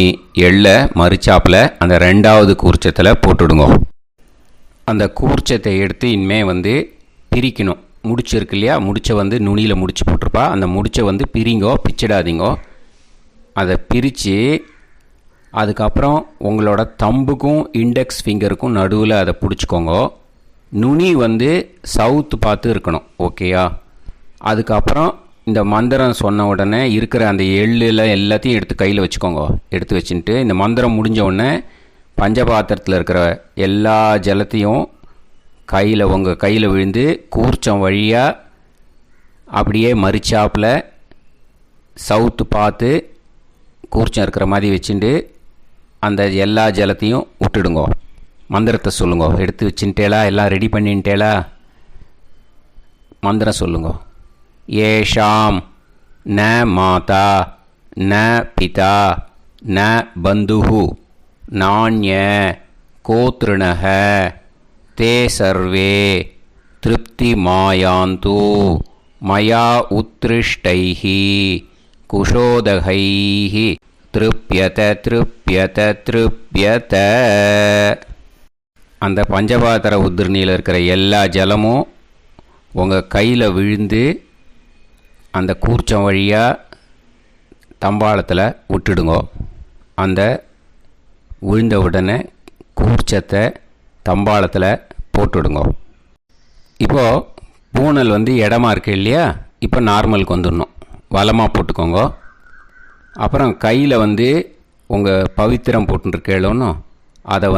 எள்ள மரிச்சாப்பில் அந்த ரெண்டாவது கூர்ச்சத்தில் போட்டுடுங்க. அந்த கூர்ச்சத்தை எடுத்து இனிமே பிரிக்கணும். முடிச்சிருக்கு இல்லையா? முடிச்சை நுனியில் முடிச்சு போட்டிருப்பா. அந்த முடிச்சை பிரிங்கோ, பிச்சிடாதீங்கோ. அதை பிரித்து அதுக்கப்புறம் உங்களோட தம்புக்கும் இண்டெக்ஸ் ஃபிங்கருக்கும் நடுவில் அதை பிடிச்சிக்கோங்க. நுனி சவுத்து பார்த்து இருக்கணும். ஓகேயா? அதுக்கப்புறம் இந்த மந்திரம் சொன்ன உடனே இருக்கிற அந்த எள்ளில் எல்லாத்தையும் எடுத்து கையில் வச்சுக்கோங்க. எடுத்து வச்சுட்டு இந்த மந்திரம் முடிஞ்ச உடனே பஞ்சபாத்திரத்தில் இருக்கிற எல்லா ஜலத்தையும் உங்கள் கையில் விழுந்து கூர்ச்சம் வழியாக அப்படியே மரிச்சாப்பில் சவுத்து பார்த்து கூர்ச்சம் இருக்கிற மாதிரி வச்சுட்டு அந்த எல்லா ஜலத்தையும் விட்டுடுங்க. மந்திரத்தை சொல்லுங்க. எடுத்து வச்சுட்டேலா? எல்லாம் ரெடி பண்ணிட்டேலா? மந்திரம் சொல்லுங்க. ஏஷாம் ந மாதா ந பிதா ந பந்துஹு நாண்ய கோத்ருணஹ தே சர்வே திருப்தி மாயாந்து மயா உத்ருஷ்டைः குஷோதகைः திருப்யத திருப்யத திருப்யத. அந்த பஞ்சபாத்திர உதிரணியில் இருக்கிற எல்லா ஜலமும் உங்கள் கையில் விழுந்து அந்த கூர்ச்சம் வழியாக தம்பாளத்தில் விட்டுடுங்கோ. அந்த விழுந்த உடனே கூர்ச்சத்தை தம்பாளத்தில் போட்டுடுங்கோ. இப்போது பூனல் இடமா இருக்கு இல்லையா, இப்போ நார்மலுக்கு வந்துடணும். வலமாக போட்டுக்கோங்க. அப்புறம் கையில் உங்கள் பவித்திரம் போட்டுருக்கேளோன்னு அதை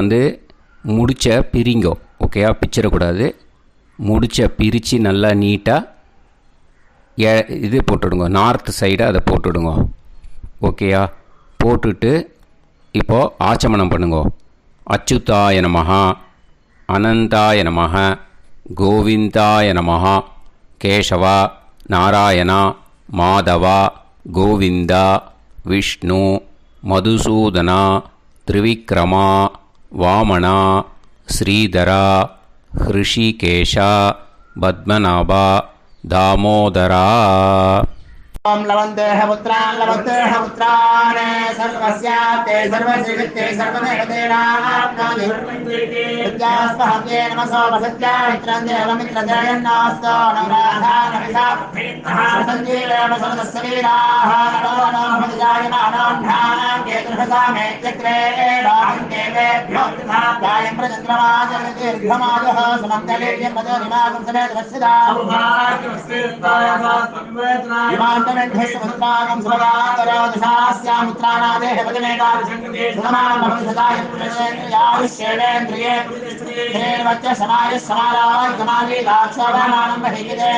முடிச்ச பிரிங்கோ. ஓகேயா, பிச்சிடக்கூடாது. முடிச்ச பிரித்து நல்லா நீட்டாக இது போட்டுடுங்க, நார்த் சைடை அதை போட்டுடுங்க. ஓகேயா, போட்டுட்டு இப்போது ஆச்சமனம் பண்ணுங்க. அச்சுதாய நமஹ, அனந்தாய நமஹ, கோவிந்தாய நமஹ, கேசவா, நாராயணா, மாதவா, கோவிந்தா, விஷ்ணு, மதுசூதனா, திரிவிக்ரமா, வாமனா, ஸ்ரீதரா, ஹிருஷிகேஷா, பத்மநாபா, தாமோதரா. ओम लवन्तेह पुत्रान् लवन्तेह पुत्रान् सर्वस्याप्ते सर्वश्रीवित्ते सर्वदेवतेनाप्नोति विद्यास्पहव्ये नमसो वसत्या मित्रं देवमित्रजयन्नास्तो नवराधानविधा सञ्जीवेम सर्वस्वीराः नमो नमोऽजायमानोऽन्धानां केतुर्हसामेत्यग्रे राहं देवेभ्यो गायं प्रचन्द्रमाजर्दीर्घमायुः सुमङ्गलीर्यमदोनिमागं समेतवस्सिदा इमान्तमेध्यस्वसुतागं सुभगान्तरोदशास्यामित्राणादेह पतिमेकाभिषङ्गते सुमानमभिसदायुष्येवेन्द्रिये हेर्वच्च समायः समारागमाली दाक्षाभामानं बहिगिते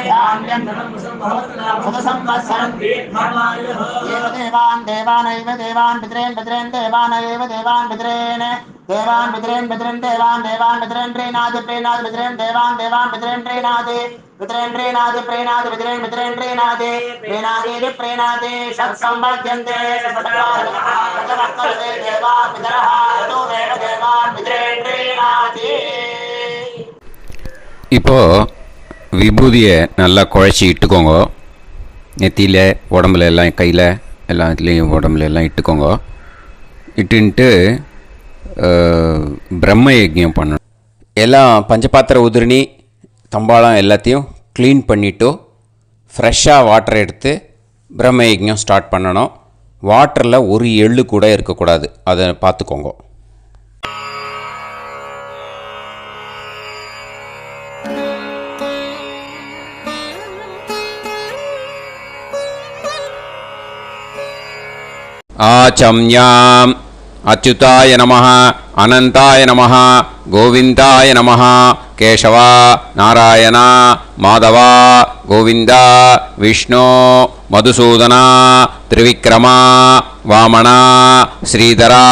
धान्यं सदसंवत्सरं एव देवान् देवानैव देवान् पितॄन् पितॄन् देवानैव देवान् पितॄन् देवान् पितॄन् पितॄन् देवान् देवान् पितॄन् प्रीणाति प्रीणाति पितॄन् देवान् देवान् पितॄन् प्रीणाति पितॄन् प्रीणाति प्रीणाति पितॄन् पितॄन् प्रीणाति प्रीणाति प्रीणाति षट्संवर्ध्यन्ते सचवर्तन्ते देवान् पितरः ततो देव देवान् पितॄन् प्रीणाति. இப்போ விபூதியை நல்லா குழச்சி இட்டுக்கோங்க. நெத்தியில், உடம்புல எல்லாம், கையில் எல்லாத்துலேயும் உடம்புல எல்லாம் இட்டுக்கோங்க. இட்டுன்ட்டு பிரம்ம யஜ்ஞம் பண்ணணும். எல்லாம் பஞ்சபாத்திர உதிரணி தம்பாளம் எல்லாத்தையும் க்ளீன் பண்ணிவிட்டு ஃப்ரெஷ்ஷாக வாட்டர் எடுத்து பிரம்ம யஜ்ஞம் ஸ்டார்ட் பண்ணணும். வாட்டரில் ஒரு எள்ளு கூட இருக்கக்கூடாது, அதை பார்த்துக்கோங்க. ஆச்சம்யாம் அச்சுதாய நமஹ, அனந்தாய நமஹ, கோவிந்தாய நமஹ, கேசவா, நாராயணா, மாதவா, கோவிந்தா, விஷ்ணு, மதுசூதனா, திரிவிக்ரமா, வாமனா, ஸ்ரீதரா,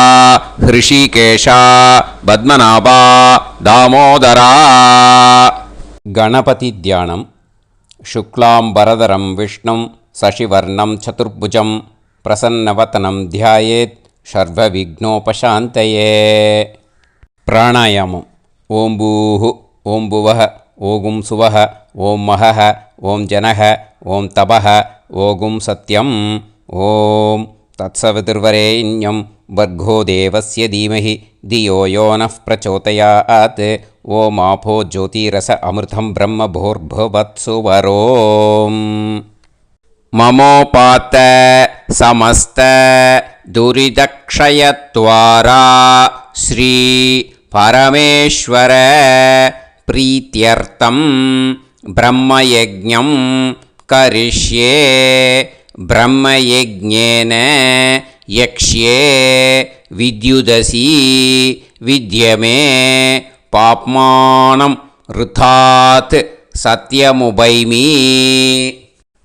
ஹிருஷிகேஷா, பத்மநாபா, தாமோதரா. கணபதி தியானம். சுக்லாம்பரதரம் விஷ்ணும் சசிவர்ணம் சதுர்புஜம் பிரசன்னவதனம் தியாயேத் சர்வவிக்னோபசாந்தயே. பிராணாயாமம். ஓம் பூஹு, ஓம் புவஹ, ஓகும் சுவஹ, ஓம் மஹஹ, ஓம் ஜனஹ, ஓம் தபஹ, ஓகும் சத்யம். ஓம் தத்சவிதுர்வரேண்யம் வர்கோ தேவஸ்ய தீமஹி தியோ யோ நः பிரச்சோதயாத். ஓம் ஆபோ ஜோதிரஸ அமிர்தம் பிரம்ம பூர்புவத்சு வரோம். மமோபாத்த சமஸ்த துரிதக்ஷயத்வாரா ஸ்ரீ பரமேஸ்வர பிரீத்யர்த்தம் பிரம்மயஜ்ஞம் கரிஷ்யே. பிரம்மயஜ்ஞேன யக்ஷ்யே வித்யுதசி வித்யமே பாப்மானம் ருதாத் சத்யமுபைமி.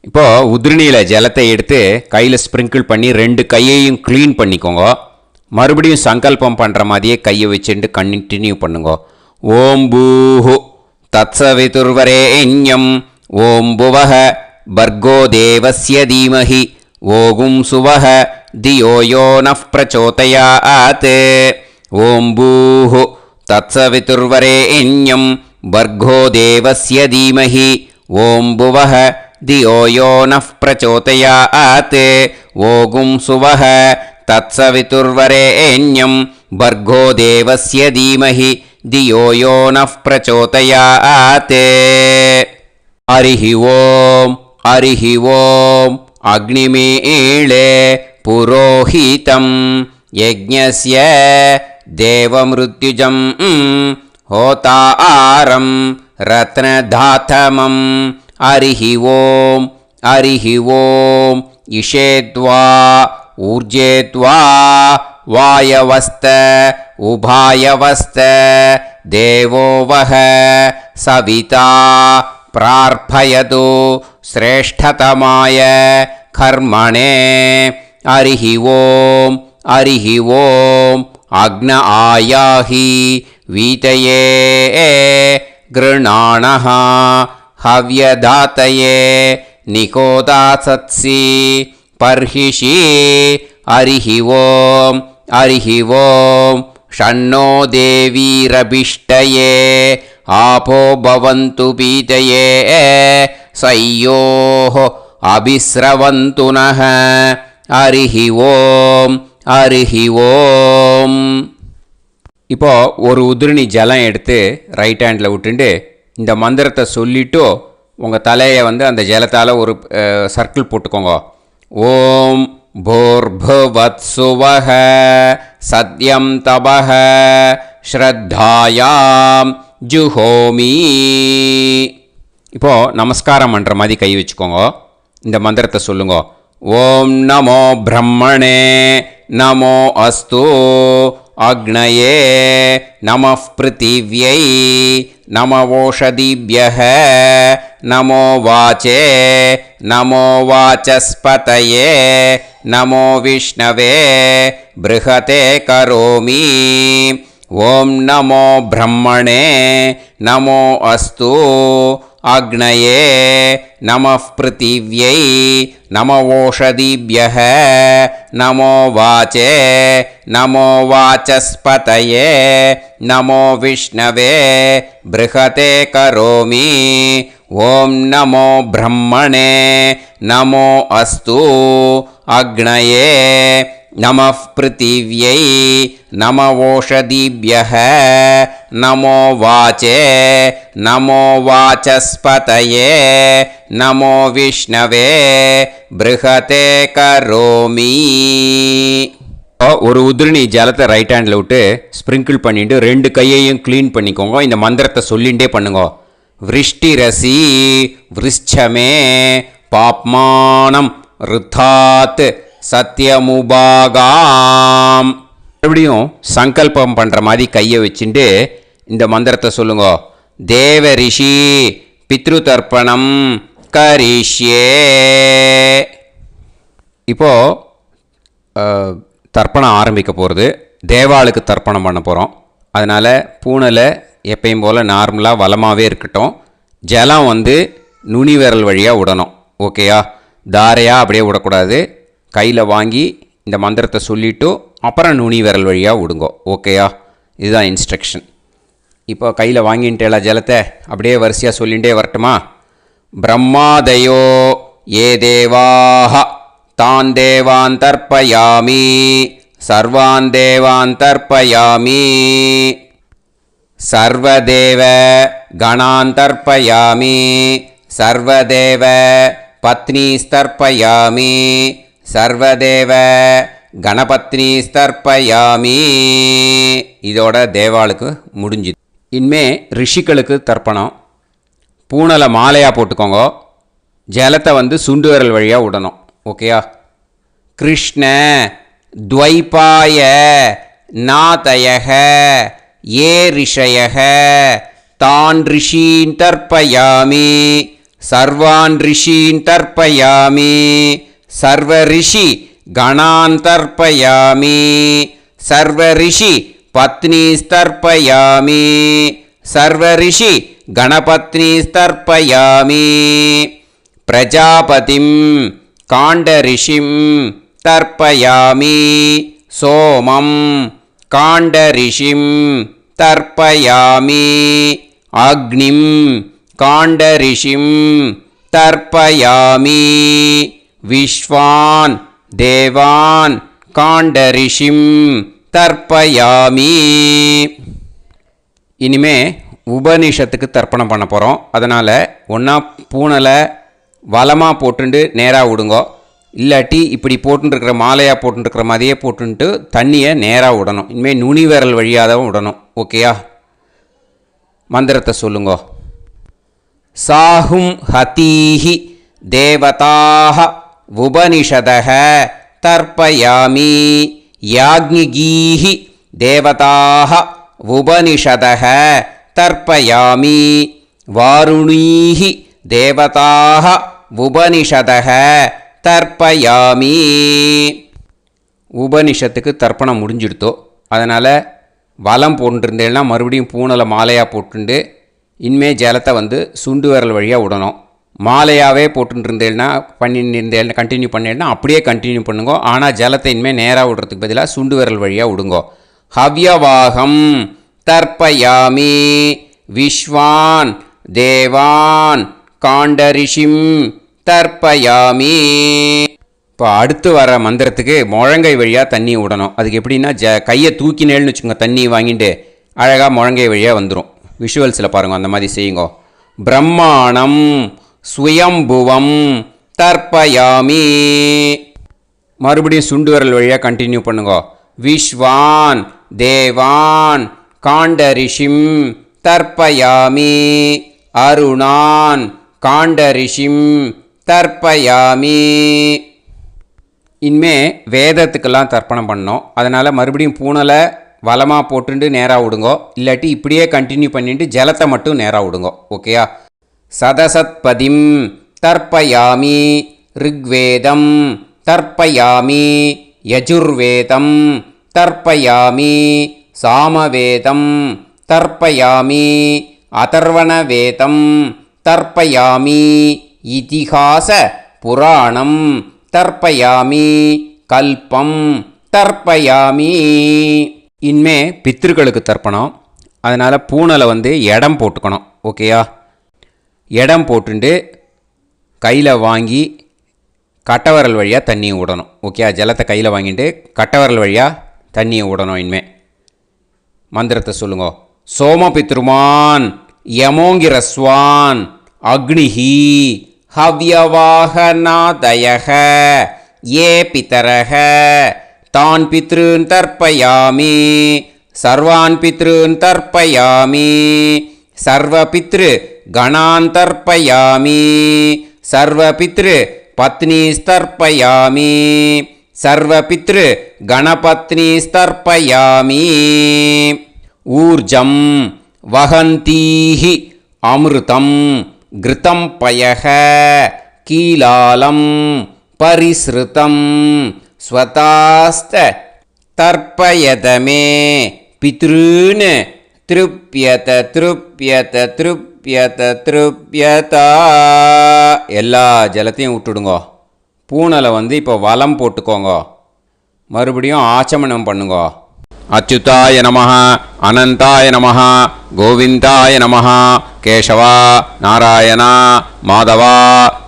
இப்போது உதிரணியில் ஜலத்தை எடுத்து கையில் ஸ்ப்ரிங்கிள் பண்ணி 2 கையையும் க்ளீன் பண்ணிக்கோங்க. மறுபடியும் சங்கல்பம் பண்ணுற மாதிரியே கையை வச்சுட்டு கண்டினியூ பண்ணுங்க. ஓம் பூஹு தத்சவிதுர்வரேண்யம் ஓம் புவஹ பர்கோ தேவஸ்ய தீமஹி ஓகும் சுவஹ தியோ யோ நः பிரச்சோதயாத். ஓம் பூஹு தத்சவிதுர்வரேண்யம் பர்கோ தேவஸ்ய தீமஹி ஓம் புவஹ धियो यो नः प्रचोदयात् ओगुं सुवः तत्सवितुर्वरेण्यं भर्गो देवस्य धीमहि धियो यो नः प्रचोदयात् हरिः ओम् अग्निमीळे पुरोहितं यज्ञस्य देवमृत्युजं होतारं रत्नधातमं हरिः ओम् इषेद्वा ऊर्जेद्वा वायवस्त उभायवस्त देवो वः सविता प्रार्थयतु श्रेष्ठतमाय कर्मणे हरिः ओम् अग्न आयाहि वीतये गृणाणः हव्यदातये निकोदासत्सि पर्हिषि हरिः ओम् षण्णो देवीरभिष्टये आपो भवन्तु पीतये सयोः अभिस्रवन्तु नः हरिः ओम् இப்போ ஒரு உதிரணி ஜலம் எடுத்து ரைட் ஹேண்டில் விட்டுண்டு இந்த மந்திரத்தை சொல்லிவிட்டு உங்கள் தலையை வந்து அந்த ஜலத்தால் ஒரு சர்க்கிள் போட்டுக்கோங்க. ஓம் भूर्भुवत्सुवः सत्यं तपः ஸ்ரத்தாயாம் ஜுஹோமி. இப்போது நமஸ்காரம் பண்ணுற மாதிரி கை வச்சுக்கோங்க. இந்த மந்திரத்தை சொல்லுங்க. ஓம் நமோ பிரம்மணே நமோ அஸ்து அக்னயே நமः பிருத்திவ்யை நம ஓஷதிभ्यः நமோ வாச்சே நமோ வாசஸ்பதயே நமோ விஷ்ணவே ப்ருஹதே கரோமி. ஓம் நமோ பிரம்மணே நமோ அஸ்து அக்னயே நமः பிருத்திவ்யை நம ஓஷதிभ्यः நமோ வாச்சே நமோ வாசஸ்பதயே நமோ விஷ்ணவே ப்ருஹதே கரோமி. ஓம் நமோ பிரம்மணே நமோ அஸ்து அக்னயே நமः பிருத்திவ்யை நம ஓஷதிभ्यः நமோ வாச்சே நமோ வாசஸ்பதயே நமோ விஷ்ணவே ப்ருஹதே கரோமி. ஒரு உதிரணி ஜலத்தை ரைட் ஹேண்டில் விட்டு ஸ்ப்ரிங்கிள் பண்ணிட்டு ரெண்டு கையையும் க்ளீன் பண்ணிக்கோங்க. இந்த மந்திரத்தை சொல்லிகிட்டே பண்ணுங்க. விருஷ்டிரசி விருஷ்சமே பாப்மானம் ருத்தாத் சத்யமுபாகாம். மறுபடியும் சங்கல்பம் பண்ணுற மாதிரி கையை வச்சுட்டு இந்த மந்திரத்தை சொல்லுங்க. தேவ ரிஷி பித்ரு தர்ப்பணம் கரிஷ்யே. இப்போது தர்ப்பணம் ஆரம்பிக்க போகிறது. தேவாளுக்கு தர்ப்பணம் பண்ண போகிறோம். அதனால் பூனலை எப்பயும் போல் நார்மலாக வளமாகவே இருக்கட்டும். ஜலம் வந்து நுனி விரல் வழியாக விடணும். ஓகேயா? தாரையாக அப்படியே விடக்கூடாது. கையில் வாங்கி இந்த மந்திரத்தை சொல்லிவிட்டு அப்புறம் நுனி விரல் வழியாக விடுங்கோ. ஓகேயா? இதுதான் இன்ஸ்ட்ரக்ஷன். இப்போ கையில் வாங்கின்ட்டு எல்லா ஜலத்தை அப்படியே வரிசையாக சொல்லிகிட்டே வரட்டுமா? பிரம்மாதயோ ஏ தேவாஹ தான் தேவான் தர்ப்பயாமி சர்வான் தேவான் தர்ப்பயாமி சர்வதேவ கணான் தர்ப்பயாமி சர்வதேவ பத்னீஸ்தர்ப்பயாமி சர்வதேவ கணபத்னீஸ்தர்ப்பயாமி. இதோட தேவாளுக்கு முடிஞ்சுது. இனிமே ரிஷிகளுக்கு தர்ப்பணம். பூனலை மாலையாக போட்டுக்கோங்க. ஜலத்தை வந்து சுண்டு விரல் வழியாக விடணும். ஓகேயா? கிருஷ்ண துவைபாய நாதயக ஏ ரிஷயக தான் ரிஷீன் தர்ப்பயாமி சர்வான் ரிஷீன் தர்ப்பயாமி சர்வ ரிஷி கணான் தர்ப்பயாமி சர்வ ரிஷி பத்னீஸ்தர்ப்பயாமி சர்வ ரிஷி கணபத்னீஸ்தர்ப்பயாமி பிரஜாபதிம் காண்டரிஷிம் தர்ப்பயாமி சோமம் காண்டரிஷிம் தர்ப்பயாமி அக்னிம் காண்டரிஷிம் தர்ப்பயாமி விஸ்வான் தேவான் காண்டரிஷிம் தர்ப்பயாமி. இனிமே உபனிஷத்துக்கு தர்ப்பணம் பண்ண போகிறோம். அதனால் ஒன்றா பூனலை வலமாக போட்டுண்டு நேராக விடுங்கோ, இல்லாட்டி இப்படி போட்டுருக்கிற மாலையாக போட்டுருக்கிற மாதிரியே போட்டுன்ட்டு தண்ணியை நேராக விடணும். இனிமேல் நுனி விரல் வழியாக தான் விடணும். ஓகேயா? மந்திரத்தை சொல்லுங்கோ. சாஹும் ஹதீஹி தேவதாக உபனிஷதக தர்ப்பயாமி யாக்ஞிகீஹி தேவதாக உபனிஷதக தர்ப்பயாமி வாருணீஹி தேவதாக உபனிஷதக தர்ப்பயாமி. உபனிஷத்துக்கு தர்ப்பணம் முடிஞ்சிடுத்தோ, அதனால் வலம் போட்டுருந்தேன்னா மறுபடியும் பூனலை மாலையாக போட்டுண்டு இனிமே ஜலத்தை சுண்டு விரல் வழியாக விடணும். மாலையாகவே போட்டுருந்தேன்னா பண்ணிருந்தேன்னா கண்டினியூ பண்ணேன்னா அப்படியே கண்டினியூ பண்ணுங்கோ. ஆனால் ஜலத்தை இனிமேல் நேராக விடுறதுக்கு பதிலாக சுண்டு விரல் வழியாக விடுங்கோ. ஹவ்யவாகம் தர்ப்பயாமி விஸ்வான் தேவான் காண்டரிஷிம் தர்ப்பயாமி. இப்போ அடுத்து வர மந்திரத்துக்கு முழங்கை வழியாக தண்ணி விடணும். அதுக்கு எப்படின்னா கையை தூக்கினேன்னு வச்சுக்கோங்க, தண்ணி வாங்கிட்டு அழகாக முழங்கை வழியாக வந்துடும். விஷுவல்ஸில் பாருங்கள், அந்த மாதிரி செய்யுங்கோ. பிரம்மாணம் சுயம்புவம் தர்ப்பயாமி. மறுபடியும் சுண்டு விரல் வழியாக கண்டினியூ பண்ணுங்கோ. விஸ்வான் தேவான் காண்டரிஷிம் தர்ப்பயாமி அருணான் காண்டரிஷிம் தர்ப்பயாமி. இனிமே வேதத்துக்கெல்லாம் தர்ப்பணம் பண்ணோம். அதனால் மறுபடியும் பூனலை வலமாக போட்டுண்டு நேராக விடுங்கோ, இல்லாட்டி இப்படியே கண்டினியூ பண்ணிட்டு ஜலத்தை மட்டும் நேராக விடுங்கோ. ஓகேயா? சதசத்பதிம் தர்ப்பயாமி ரிக்வேதம் தர்ப்பயாமி யஜுர்வேதம் தர்ப்பயாமி சாமவேதம் தர்ப்பயாமி அதர்வணவேதம் தர்ப்பயாமி இதிஹாச புராணம் தர்ப்பயாமி கல்பம் தர்ப்பயாமி. இனிமே பித்ருக்களுக்கு தர்ப்பணம். அதனால் பூனலை இடம் போட்டுக்கணும். ஓகேயா? இடம் போட்டுண்டு கையில் வாங்கி கட்டவரல் வழியாக தண்ணியை விடணும். ஓகே? ஜலத்தை கையில் வாங்கிட்டு கட்டவரல் வழியாக தண்ணியை விடணும். இனிமே மந்திரத்தை சொல்லுங்க. சோமபித்ருமான் யமோங்கிரஸ்வான் அக்னிஹி ஹவ்யவாகநாதயக ஏ பிதரக தான் பித்ருன் தர்ப்பயாமி சர்வான் பித்ருன் தர்ப்பயாமி சர்வபித்ரு கணான் தர்ப்பயாமி சர்வபித்ரு பத்னிஸ்தர்ப்பயாமி சர்வபித்ரு கணபத்னிஸ்தர்ப்பயாமி. ஊர்ஜம் வஹந்தீஹி அமிர்தம் கிருதம் பயக கீலாலம் பரிஸ்ருதம் ஸ்வதாஸ்த தர்ப்பயதமே பித்ருன் திருப்யத திருப்யத திருப்யத திருப்யதா. எல்லா ஜலத்தையும் விட்டுடுங்கோ. பூனலை இப்போ வலம் போட்டுக்கோங்க. மறுபடியும் ஆச்சமனம் பண்ணுங்கோ. அச்சுதாய நமஹ அனந்தாய நமஹ கோவிந்தாய நமஹ கேசவா நாராயணா மாதவா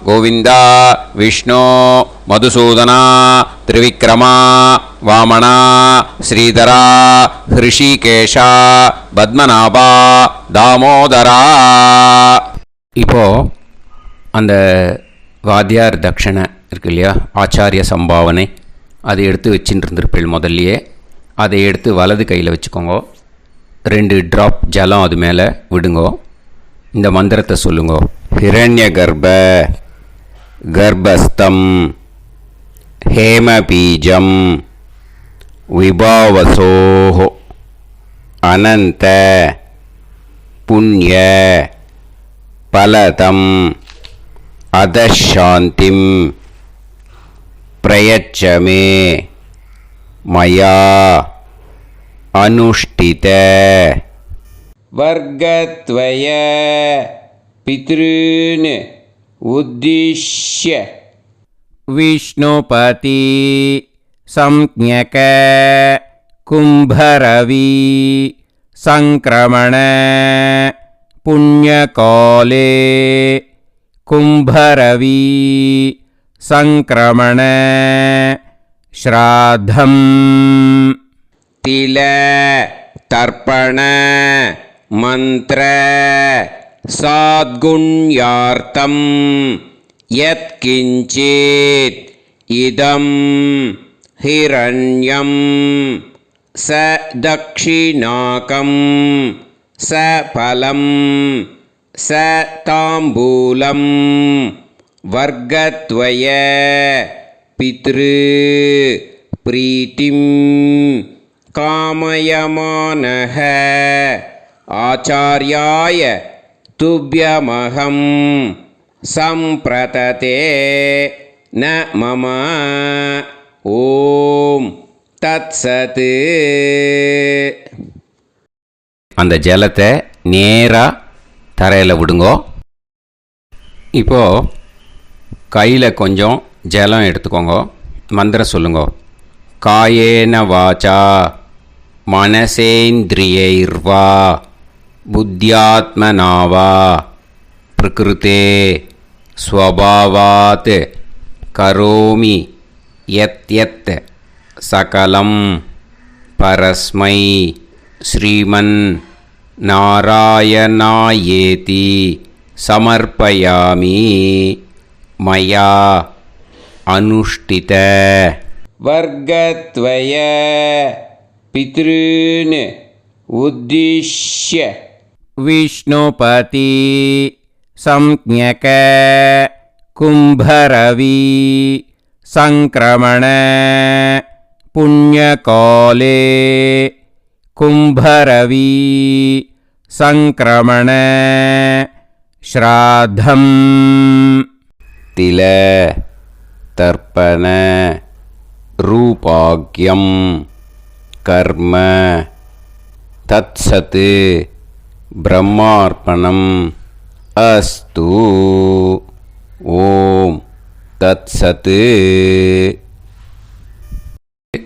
கோவிந்தா விஷ்ணு மதுசூதனா திரிவிக்ரமா வாமனா ஸ்ரீதரா ஹிருஷிகேஷா பத்மநாபா தாமோதரா. இப்போது அந்த வாத்தியார் தட்சணை இருக்கு இல்லையா, ஆச்சாரிய சம்பாவனை, அதை எடுத்து வச்சுட்டு இருந்திருப்பேள் முதல்லையே. அதை எடுத்து வலது கையில் வச்சுக்கோங்க. 2 ட்ராப் ஜலம் அது மேலே விடுங்கோ. இந்த மந்திரத்தை சொல்லுங்கோ. ஹிரண்ய கர்ப்ப கர்ப்பஸ்தம் ஹேமபீஜம் விபாவசோஹோ அனந்த புண்ணிய பலதம் அதசாந்திம் பிரயச்சமே மயா அனுஷ்டித வர்க்கத்வய பித்ருன் உத்திஷ்ய விஷ்ணுபதி சம்ஞக கும்பரவி சங்கிரமண புண்ணியகாலே கும்பரவி சங்கிரமண ஸ்ராத்தம் தில தர்ப்பண மந்திர சாத்குண்யார்த்தம் யத்கிஞ்சித் இதம் ஹிரண்யம் ச தக்ஷிணாகம் ச பலம் ச தாம்பூலம் வர்க்கத்வய பித்ரு பிரீத்திம் காமயமானஹ ஆச்சார்யாய துப்யமஹம் சம்பிரததே ந மம ஓம் தத்சத். அந்த ஜலத்தை நேராக தரையில் விடுங்கோ. இப்போது கையில் கொஞ்சம் ஜலம் எடுத்துக்கோங்க. மந்திரம் சொல்லுங்க. காயேன வாச்சா மனசேந்திரியைர்வா புத்தியாத்மனாவா பிரகிருதே ஸ்வபாவாத் கரோமி யத் யத் சகலம் பரஸ்மை ஸ்ரீமன் நாராயணாயேதி சமர்ப்பயாமி மயா அனுஷ்டித வர்க்கத்வய பித்ருன் உத்திஷ்ய விஷ்ணுபதி சம்ஞக கும்பரவி சங்கிரமண புண்ணியகாலே கும்பரவி சங்கிரமண ஸ்ராத்தம் தில தர்ப்பண ரூபாக்யம் கர்ம தத்சத் பிரம்மார்ப்பணம் அஸ்து. ஓம் தத்சத்.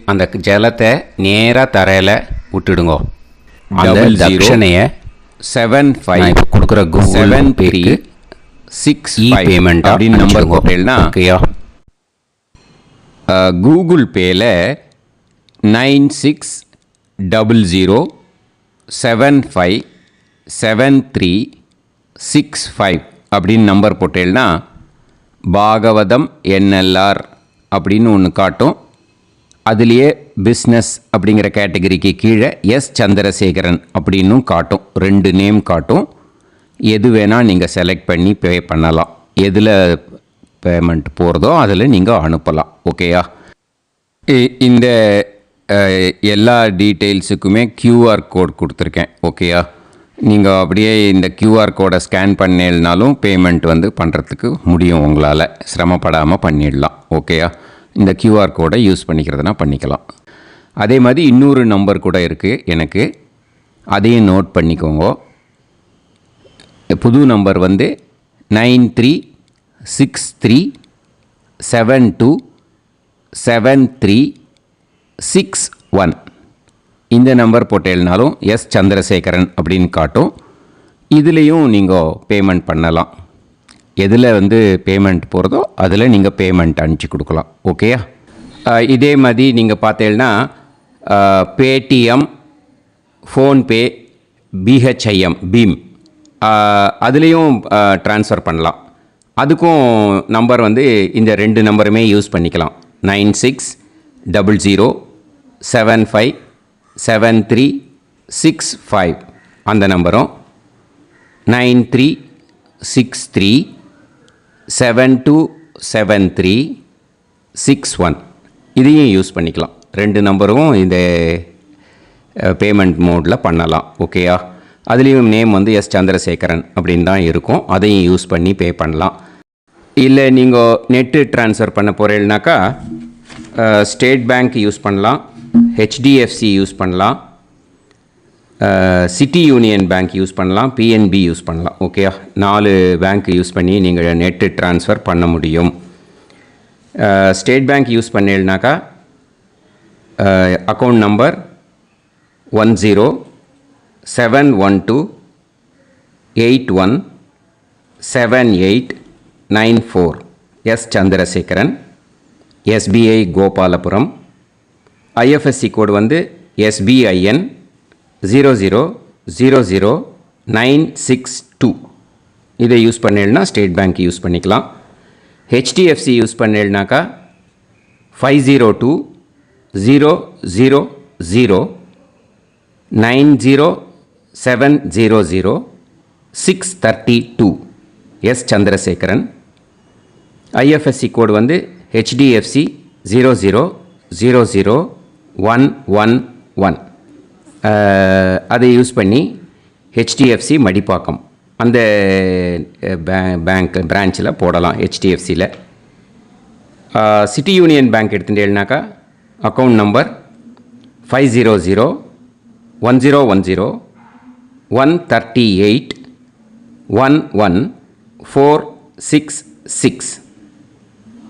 அந்த ஜலத்தை நேராக தரையில் விட்டுடுங்க. அந்த தட்சணையை 75 கொடுக்குற கூகுள் பேக்கு 6 பேமெண்ட் அப்படின்னு நம்பர் போட்டேன்னா ஓகேயா. கூகுள் பேயில் 9600757365 அப்படின்னு நம்பர் போட்டேன்னா பாகவதம் என்எல்ஆர் அப்படின்னு ஒன்று காட்டும். அதுலேயே பிஸ்னஸ் அப்படிங்கிற கேட்டகரிக்கு கீழே எஸ் சந்திரசேகரன் அப்படின்னும் காட்டும். 2 நேம் காட்டும். எது வேணால் நீங்கள் செலக்ட் பண்ணி பே பண்ணலாம். எதில் பேமெண்ட் போகிறதோ அதில் நீங்கள் அனுப்பலாம். ஓகேயா. இந்த எல்லா டீட்டெயில்ஸுக்குமே QR கோட் கொடுத்துருக்கேன். ஓகேயா. நீங்கள் அப்படியே இந்த QR கோடை ஸ்கேன் பண்ணேனாலும் பேமெண்ட் பண்ணுறதுக்கு முடியும். உங்களால் சிரமப்படாமல் பண்ணிடலாம். ஓகேயா. இந்த QR கோடை யூஸ் பண்ணிக்கிறதுனா பண்ணிக்கலாம். அதே மாதிரி இன்னொரு நம்பர் கூட இருக்குது எனக்கு. அதையும் நோட் பண்ணிக்கோங்க. புது நம்பர் 9363727361. இந்த நம்பர் போட்டேல்னாலும் எஸ் சந்திரசேகரன் அப்படின்னு காட்டும். இதுலேயும் நீங்கள் பேமெண்ட் பண்ணலாம். எதில் பேமெண்ட் போகிறதோ அதில் நீங்கள் பேமெண்ட் அனுப்பிச்சி கொடுக்கலாம். ஓகேயா. இதே மாதிரி நீங்கள் பார்த்தேன்னா பேடிஎம், ஃபோன்பே, பிஹெச்ஐஎம், பீம் அதுலேயும் ட்ரான்ஸ்ஃபர் பண்ணலாம். அதுக்கும் நம்பர் இந்த 2 நம்பருமே யூஸ் பண்ணிக்கலாம். 9600757365 அந்த நம்பரும் 9363727361 இதையும் யூஸ் பண்ணிக்கலாம். 2 நம்பரும் இந்த பேமெண்ட் மோடில் பண்ணலாம். ஓகேயா. அதுலேயும் நேம் எஸ் சந்திரசேகரன் அப்படின்னு தான் இருக்கும். அதையும் யூஸ் பண்ணி பே பண்ணலாம். இல்லை நீங்கள் நெட்டு ட்ரான்ஸ்ஃபர் பண்ண போகிறீங்கனாக்கா ஸ்டேட் பேங்க் யூஸ் பண்ணலாம், HDFC யூஸ் பண்ணலாம், சிட்டி யூனியன் பேங்க் யூஸ் பண்ணலாம், PNB யூஸ் பண்ணலாம். ஓகேயா. 4 பேங்க் யூஸ் பண்ணி நீங்கள் நெட்டு ட்ரான்ஸ்ஃபர் பண்ண முடியும். ஸ்டேட் பேங்க் யூஸ் பண்ணீங்கனாக்கா account number 107128178 9694 S Chandrasekaran, SBI Gopalapuram. IFSC code வந்து SBIN 0000962. இதை யூஸ் பண்ணிடனா ஸ்டேட் பேங்க் யூஸ் பண்ணிக்கலாம். ஹெச்டிஎஃப்சி யூஸ் பண்ணிடனாக்கா 5020090700 எஸ் சந்திரசேகரன். ஐஎஃப்எஸ்சி கோடு வந்து HDFC 0000111. அதை யூஸ் பண்ணி HDFC மடிப்பாக்கம் அந்த பேங்க் பிரான்ச்சில் போடலாம். HDFCயில் சிட்டி யூனியன் பேங்க் எடுத்துட்டேன்னாக்கா account number 5001010381146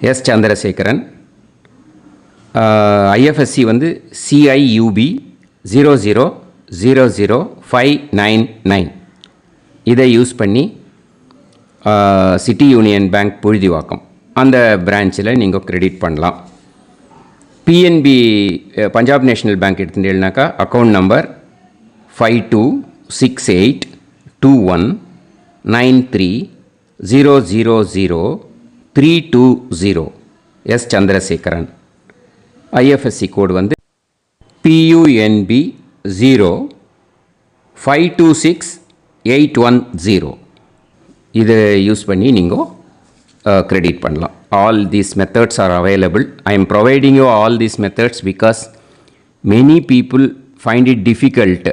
S Chandrasekaran. IFSC வந்து CIUB 0000599. இதை யூஸ் பண்ணி சிட்டி யூனியன் பேங்க் புழுதிவாக்கம் அந்த பிரான்ச்சில் நீங்கள் கிரெடிட் பண்ணலாம். PNB பஞ்சாப் நேஷ்னல் பேங்க் எடுத்துட்டேன்னாக்கா account number 52682193000320 S Chandrasekaran. IFSC code வந்து PUNB 0526810. இதை யூஸ் பண்ணி நீங்கள் கிரெடிட் பண்ணலாம். All these methods are available. I am providing you all these methods because many people find it difficult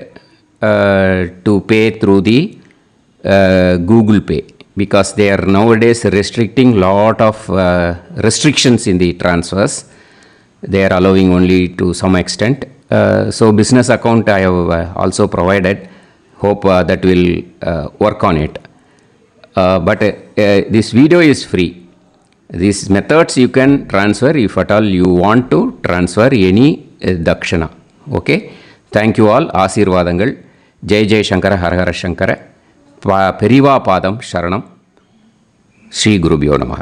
to pay through the Google Pay because they are nowadays restricting lot of restrictions in the transfers. They are allowing only to some extent. So business account I have also provided. Hope that will work on it. But this video is free. These methods you can transfer if at all you want to transfer any dakshana. Okay. Thank you all. ஆசீர்வாதங்கள். ஜெய் ஜெய் சங்கர ஹரஹர சங்கர. பெரிவா பாதம் சரணம். ஸ்ரீ குருபியோ நமः.